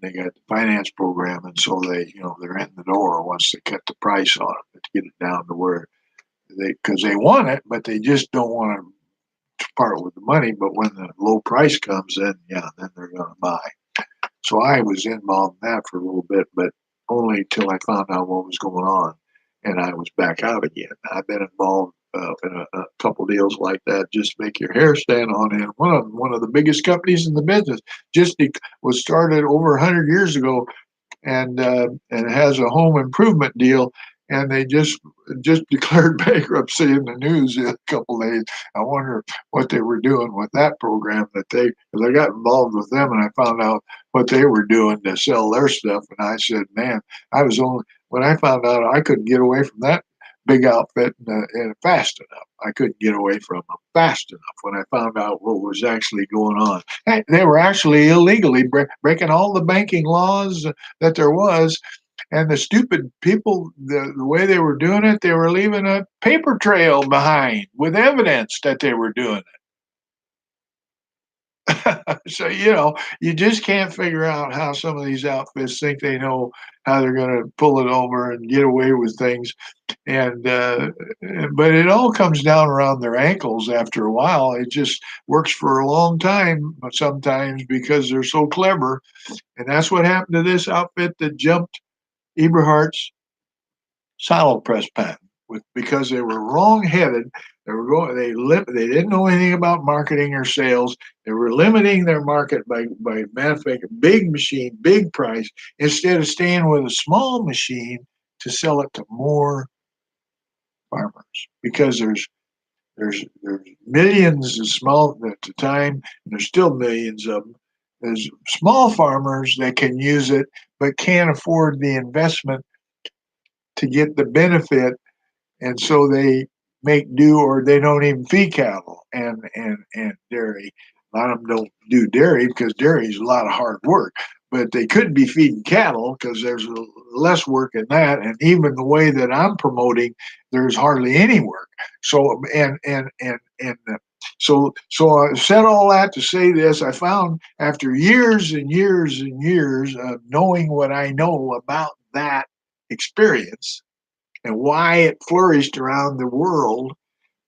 they got the finance program, and so they're in the door once they cut the price on it to get it down to where because they want it, but they just don't want to part with the money. But when the low price comes in, yeah, then they're going to buy. So I was involved in that for a little bit, but only till I found out what was going on, and I was back out again. I've been involved in a couple deals like that. Just make your hair stand on end. One of the biggest companies in the business was started over 100 years ago, and has a home improvement deal, and they just declared bankruptcy in the news a couple days. I wonder what they were doing with that program that they because I got involved with them and I found out what they were doing to sell their stuff, and I said, man, I was only when I found out I couldn't get away from that big outfit fast enough. I couldn't get away from them fast enough when I found out what was actually going on. They were actually illegally breaking all the banking laws that there was. And the stupid people, the way they were doing it, they were leaving a paper trail behind with evidence that they were doing it. So, you just can't figure out how some of these outfits think they know how they're going to pull it over and get away with things. And, but it all comes down around their ankles after a while. It just works for a long time sometimes because they're so clever. And that's what happened to this outfit that jumped Eberhardt's silo press patent because they were wrong-headed. They didn't know anything about marketing or sales. They were limiting their market by manufacturing big machine, big price, instead of staying with a small machine to sell it to more farmers. Because there's millions of small at the time, and there's still millions of them. There's small farmers that can use it but can't afford the investment to get the benefit, and so they make do or they don't even feed cattle and dairy. A lot of them don't do dairy because dairy is a lot of hard work, but they could be feeding cattle because there's less work in that. And even the way that I'm promoting, there's hardly any work. So so I said all that to say this. I found after years and years and years of knowing what I know about that experience and why it flourished around the world,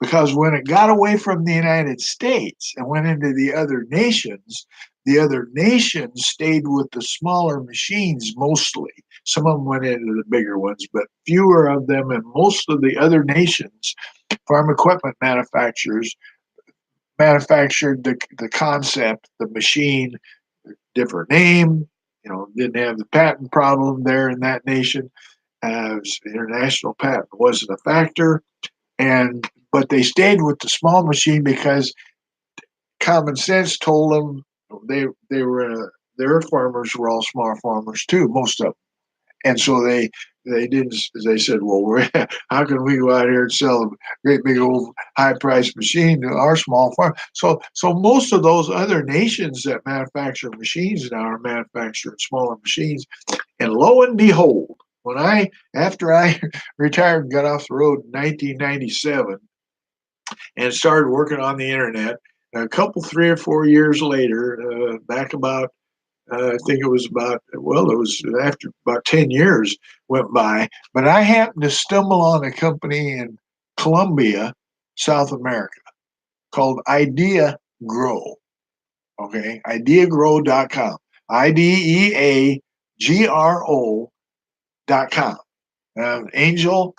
because when it got away from the United States and went into the other nations stayed with the smaller machines mostly. Some of them went into the bigger ones, but fewer of them. And most of the other nations, farm equipment manufacturers, manufactured the concept, the machine, different name, didn't have the patent problem there in that nation. International patent wasn't a factor, and but they stayed with the small machine because common sense told them they were their farmers were all small farmers too, most of them, and so they didn't. They said, "Well, how can we go out here and sell a great big old high priced machine to our small farm?" So most of those other nations that manufacture machines now are manufacturing smaller machines. And lo and behold, after I retired and got off the road in 1997 and started working on the internet, a couple 3 or 4 years later, back about I think it was it was after about 10 years went by, but I happened to stumble on a company in Colombia, South America called Idea Grow. Okay, ideagrow.com. IDEAGRO.com. Angel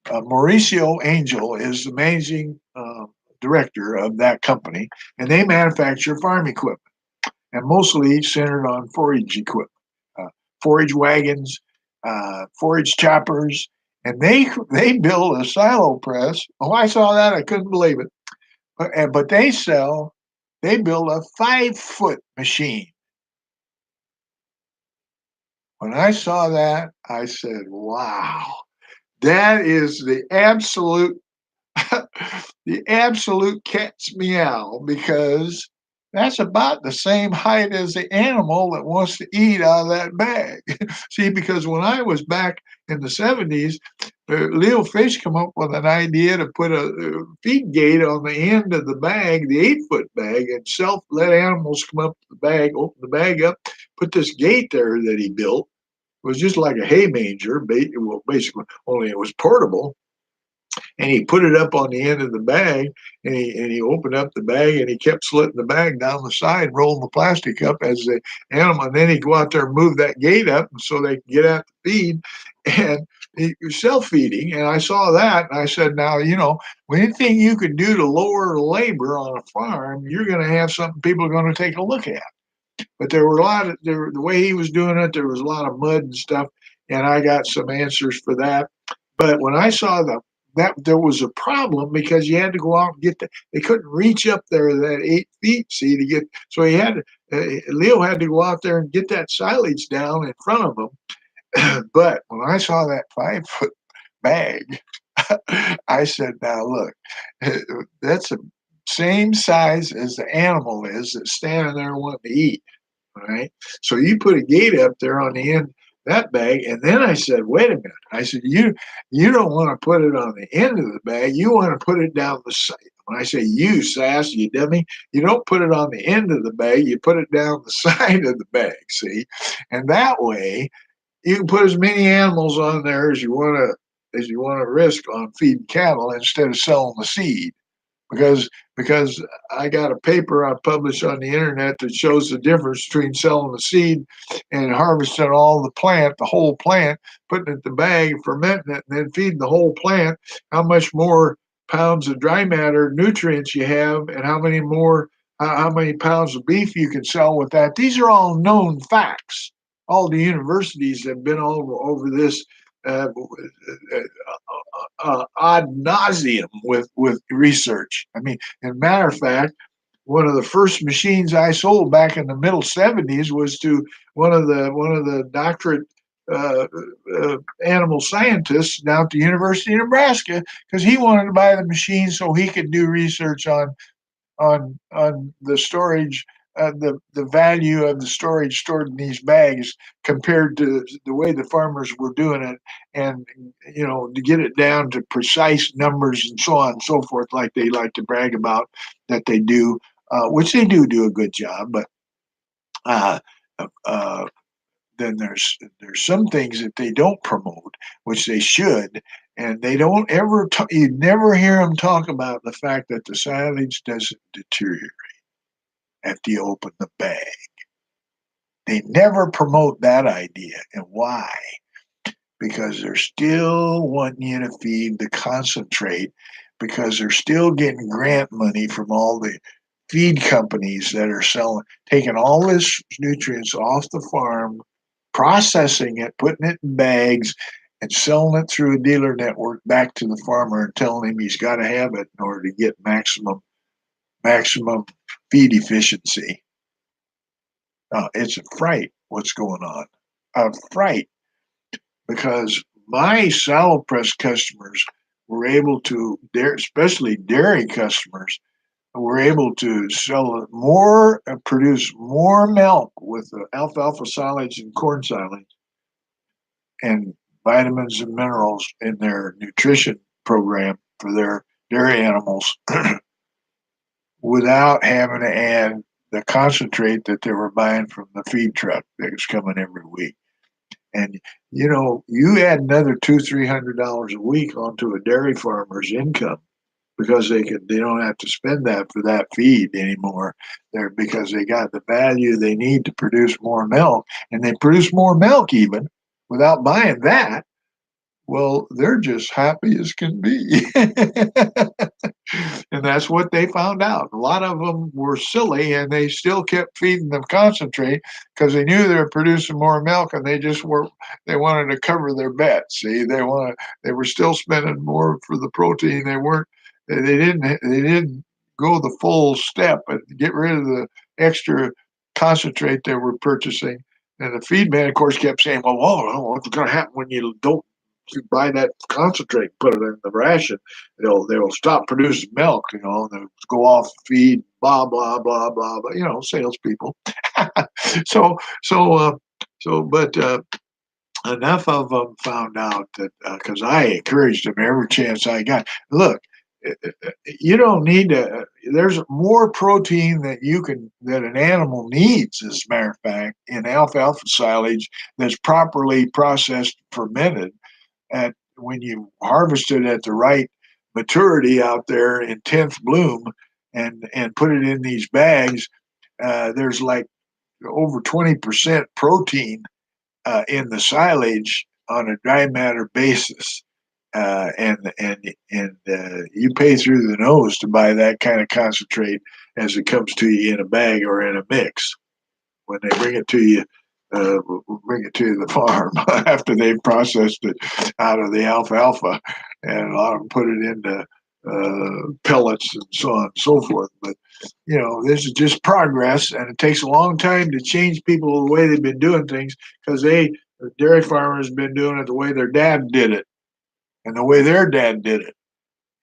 Mauricio Angel is the managing director of that company, and they manufacture farm equipment and mostly centered on forage equipment, uh, forage wagons, forage choppers, and they build a silo press. Oh, I saw that, I couldn't believe it. But they build a 5 foot machine. When I saw that, I said, "Wow, that is the absolute cat's meow," because that's about the same height as the animal that wants to eat out of that bag. See, because when I was back in the 70s, Leo Fish come up with an idea to put a feed gate on the end of the bag, the 8 foot bag, and let animals come up the bag, open the bag up, put this gate there that he built. It was just like a hay manger, well, basically, only it was portable, and he put it up on the end of the bag, and he opened up the bag, and he kept slitting the bag down the side, rolling the plastic up as the animal, and then he'd go out there and move that gate up so they could get out the feed, and he was self-feeding. And I saw that, and I said, now, anything you can do to lower labor on a farm, you're going to have something people are going to take a look at. But there were a lot of the way he was doing it, there was a lot of mud and stuff, and I got some answers for that. But when I saw that there was a problem because you had to go out and get they couldn't reach up there that 8 feet, see, to get, so he had Leo had to go out there and get that silage down in front of him. But when I saw that 5 foot bag, I said, now look, that's the same size as the animal is that's standing there wanting to eat. All right. So you put a gate up there on the end of that bag. And then I said, wait a minute. I said, you don't want to put it on the end of the bag. You want to put it down the side. When I say you, sass, you dummy, you don't put it on the end of the bag. You put it down the side of the bag. See? And that way you can put as many animals on there as you want to risk on feeding cattle instead of selling the seed, because I got a paper I published on the internet that shows the difference between selling the seed and harvesting all the plant, the whole plant, putting it in the bag, fermenting it, and then feeding the whole plant. How much more pounds of dry matter nutrients you have, and how many pounds of beef you can sell with that. These are all known facts. All the universities have been all over this uh, ad nauseum with research. I mean, as a matter of fact, one of the first machines I sold back in the middle '70s was to one of the doctorate uh, animal scientists down at the University of Nebraska, because he wanted to buy the machine so he could do research on the storage, the value of the storage stored in these bags compared to the way the farmers were doing it, and to get it down to precise numbers and so on and so forth, like they like to brag about that they do, which they do a good job. But uh, uh, then there's some things that they don't promote, which they should, and they don't ever. You never hear them talk about the fact that the silage doesn't deteriorate after you open the bag. They never promote that idea. And why? Because they're still wanting you to feed the concentrate, because they're still getting grant money from all the feed companies that are taking all this nutrients off the farm, processing it, putting it in bags, and selling it through a dealer network back to the farmer and telling him he's got to have it in order to get maximum feed efficiency. It's a fright what's going on. A fright, because my salad press customers were able to, especially dairy customers, were able to sell more, produce more milk with alfalfa silage and corn silage and vitamins and minerals in their nutrition program for their dairy animals without having to add the concentrate that they were buying from the feed truck that was coming every week. And you add another $200-300 a week onto a dairy farmer's income, because they don't have to spend that for that feed anymore. Because they got the value they need to produce more milk, and they produce more milk even without buying that. Well, they're just happy as can be. And that's what they found out. A lot of them were silly, and they still kept feeding them concentrate because they knew they were producing more milk, and they wanted to cover their bets. See, they were still spending more for the protein. They didn't go the full step and get rid of the extra concentrate they were purchasing. And the feed man, of course, kept saying, well, what's going to happen when you don't buy that concentrate, put it in the ration? They'll stop producing milk, they'll go off the feed, blah blah blah blah blah. Salespeople. so so but enough of them found out that, because I encouraged them every chance I got. Look, you don't need to. There's more protein that an animal needs, as a matter of fact, in alfalfa silage that's properly processed, fermented, at when you harvest it at the right maturity out there in 10th bloom and put it in these bags, there's like over 20% protein in the silage on a dry matter basis. And you pay through the nose to buy that kind of concentrate as it comes to you in a bag or in a mix when they bring it to you. Bring it to the farm after they've processed it out of the alfalfa, and a lot of them put it into pellets and so on and so forth. But this is just progress, and it takes a long time to change people the way they've been doing things because the dairy farmers have been doing it the way their dad did it and the way their dad did it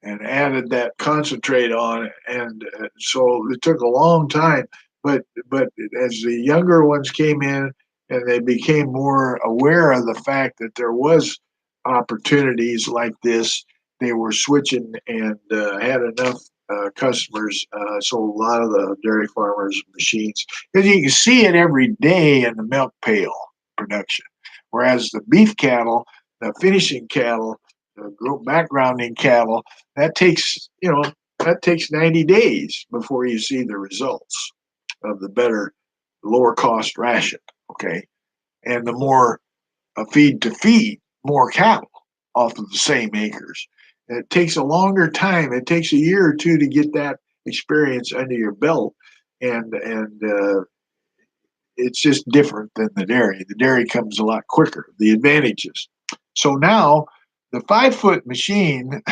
and added that concentrate on it. And so it took a long time. But as the younger ones came in and they became more aware of the fact that there was opportunities like this, they were switching and had enough customers. So a lot of the dairy farmers' machines, because you can see it every day in the milk pail production, whereas the beef cattle, the finishing cattle, the backgrounding cattle, that takes 90 days before you see the results of the better, lower cost ration. Okay, and the more feed to feed more cattle off of the same acres. It takes a longer time. It takes a year or two to get that experience under your belt, and it's just different than the dairy. The dairy comes a lot quicker. The advantages. So now the 5 foot machine,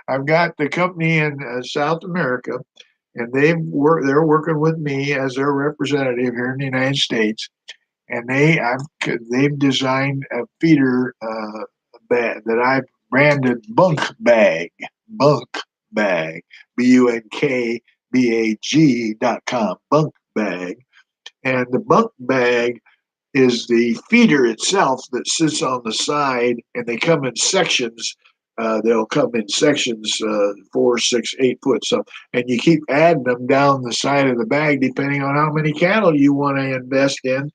I've got the company in South America, and they're working with me as their representative here in the United States, and they've designed a feeder bag that I've branded Bunk Bag, BUNKBAG.com, Bunk Bag, and the Bunk Bag is the feeder itself that sits on the side, and they come in sections. They'll come in sections, 4, 6, 8 foot, so, and you keep adding them down the side of the bag depending on how many cattle you want to invest in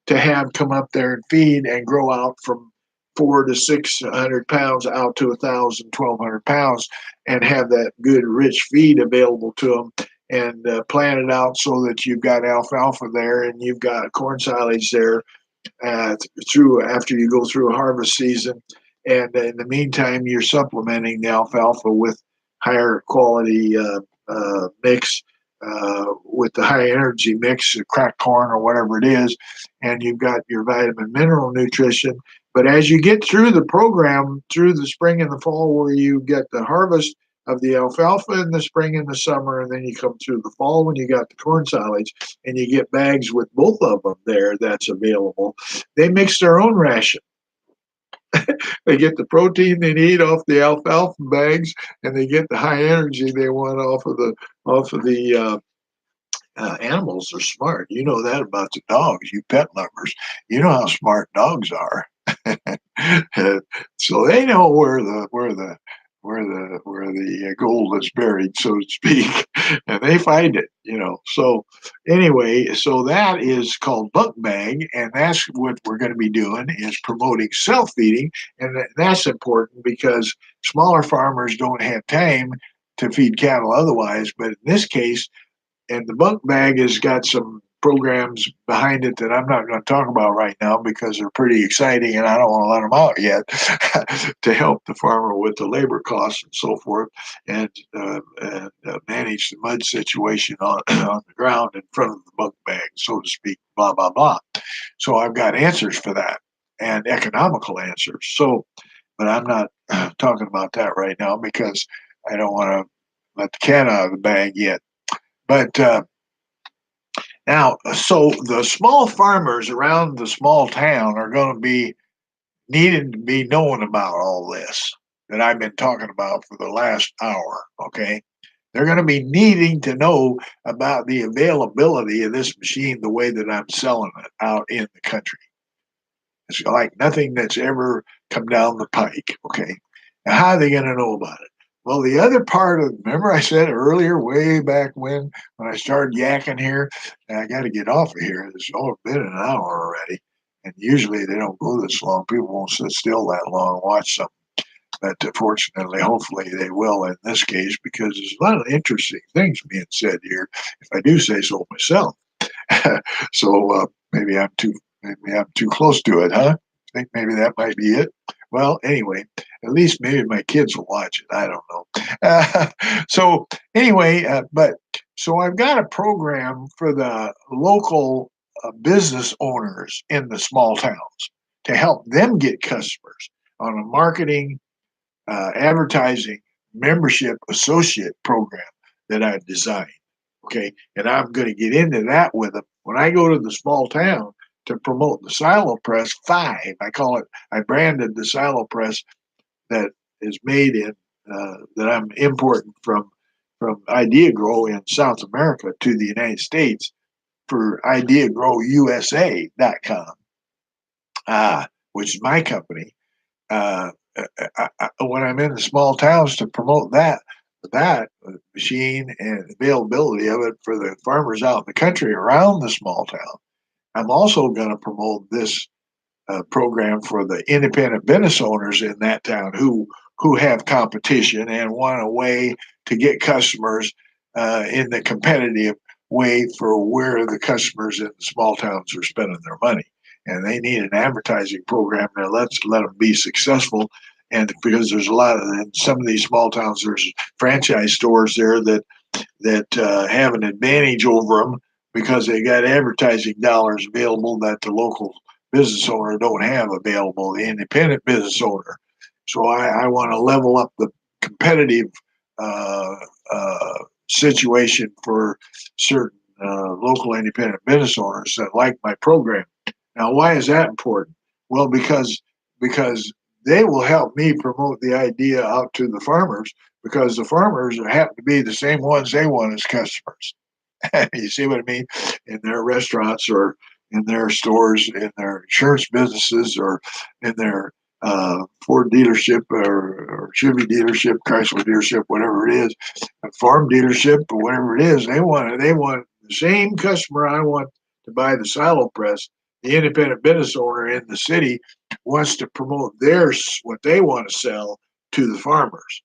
to have come up there and feed and grow out from 400 to 600 pounds out to 1,000, 1,200 pounds, and have that good rich feed available to them, and plan it out so that you've got alfalfa there and you've got corn silage there through after you go through harvest season. And in the meantime, you're supplementing the alfalfa with higher quality mix, with the high energy mix, cracked corn or whatever it is, and you've got your vitamin mineral nutrition. But as you get through the program, through the spring and the fall, where you get the harvest of the alfalfa in the spring and the summer, and then you come through the fall when you got the corn silage, and you get bags with both of them there that's available. They mix their own ration. They get the protein they need off the alfalfa bags, and they get the high energy they want off of the animals. Are smart. You know that about the dogs. You pet lovers. You know how smart dogs are. So they know where the gold is buried, so to speak, and they find it. So anyway, so that is called Buck Bag, and that's what we're going to be doing is promoting self feeding, and that's important because smaller farmers don't have time to feed cattle otherwise. But in this case, and the Bunk Bag has got some programs behind it that I'm not going to talk about right now because they're pretty exciting and I don't want to let them out yet to help the farmer with the labor costs and so forth, and manage the mud situation on the ground in front of the Bunk Bag, so to speak, blah, blah, blah. So I've got answers for that and economical answers. So, but I'm not talking about that right now because I don't want to let the cat out of the bag yet. But now, so the small farmers around the small town are going to be needing to be knowing about all this that I've been talking about for the last hour. Okay. They're going to be needing to know about the availability of this machine the way that I'm selling it out in the country. It's like nothing that's ever come down the pike. Okay. Now, how are they going to know about it? Well, the other part of, remember I said earlier, way back when I started yakking here, I got to get off of here. It's been an hour already. And usually they don't go this long. People won't sit still that long and watch something. But fortunately, hopefully they will in this case, because there's a lot of interesting things being said here, if I do say so myself. So maybe I'm too close to it, huh? I think maybe that might be it. Well, anyway, at least maybe my kids will watch it. I don't know. So anyway, but so I've got a program for the local business owners in the small towns to help them get customers on a marketing, advertising, membership associate program that I've designed. Okay. And I'm going to get into that with them. When I go to the small town to promote the silo press 5, I call it, I branded the silo press that is made in, that I'm importing from Idea Grow in South America to the United States for ideagrowusa.com, which is my company. Uh, when I'm in the small towns to promote that machine and availability of it for the farmers out in the country around the small town, I'm also going to promote this program for the independent business owners in that town who have competition and want a way to get customers in the competitive way for where the customers in the small towns are spending their money. And they need an advertising program that let them be successful. And because there's a lot of in some of these small towns, there's franchise stores there that have an advantage over them because they got advertising dollars available that the local business owner don't have available, the independent business owner. So I want to level up the competitive uh, situation for certain local independent business owners that like my program. Now, why is that important? Well, because they will help me promote the idea out to the farmers because the farmers happen to be the same ones they want as customers. You see what I mean? In their restaurants or in their stores, in their insurance businesses, or in their Ford dealership or Chevy dealership, Chrysler dealership, whatever it is, a farm dealership or whatever it is. They want the same customer I want to buy the silo press. The independent business owner in the city wants to promote theirs, what they want to sell to the farmers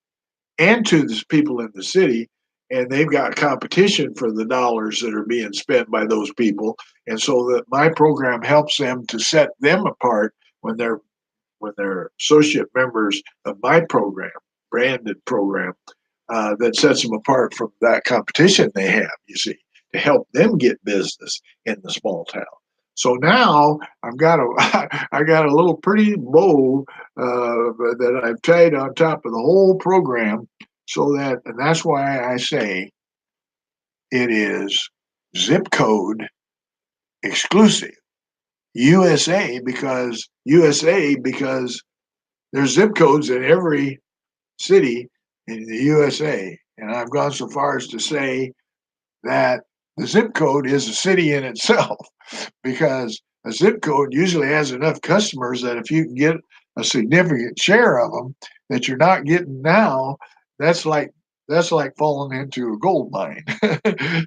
and to the people in the city, and they've got competition for the dollars that are being spent by those people, and so that my program helps them to set them apart when they're associate members of my program, branded program, that sets them apart from that competition they have, you see, to help them get business in the small town. So now I got a little pretty bow that I've tied on top of the whole program, so that and that's why I say it is zip code exclusive. USA because there's zip codes in every city in the USA. And I've gone so far as to say that the zip code is a city in itself because a zip code usually has enough customers that if you can get a significant share of them that you're not getting now, that's like that's like falling into a gold mine.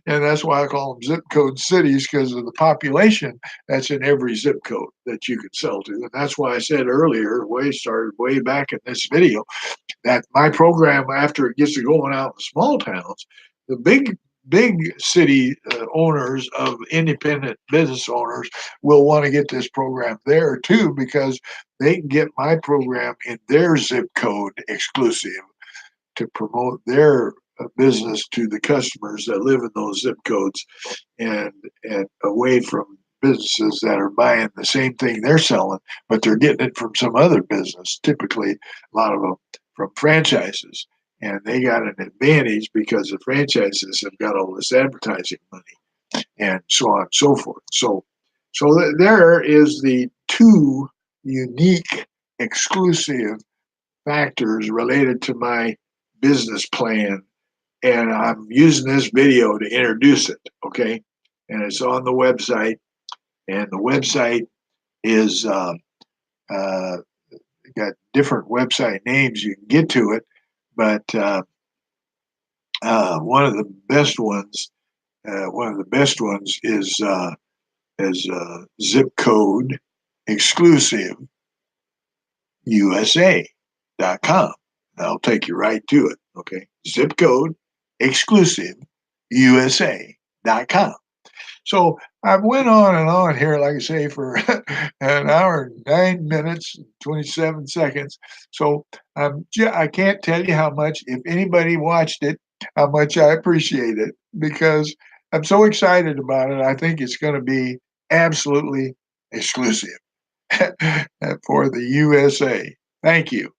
And that's why I call them zip code cities because of the population that's in every zip code that you can sell to. And that's why I said earlier, started way back in this video, that my program, after it gets to going out in small towns, the big city owners of independent business owners will want to get this program there too because they can get my program in their zip code exclusive to promote their business to the customers that live in those zip codes and away from businesses that are buying the same thing they're selling, but they're getting it from some other business, typically a lot of them from franchises. And they got an advantage because the franchises have got all this advertising money and so on and so forth. So there is the two unique exclusive factors related to my business plan, and I'm using this video to introduce it. Okay, and it's on the website, and the website is uh, got different website names. You can get to it, but one of the best ones, is zip code exclusive USA. Exec.com. That'll take you right to it. Okay. Zip code exclusive USA.com. So I went on and on here, like I say, for an hour and 9 minutes, and 27 seconds. So I can't tell you how much, if anybody watched it, how much I appreciate it because I'm so excited about it. I think it's going to be absolutely exclusive for the USA. Thank you.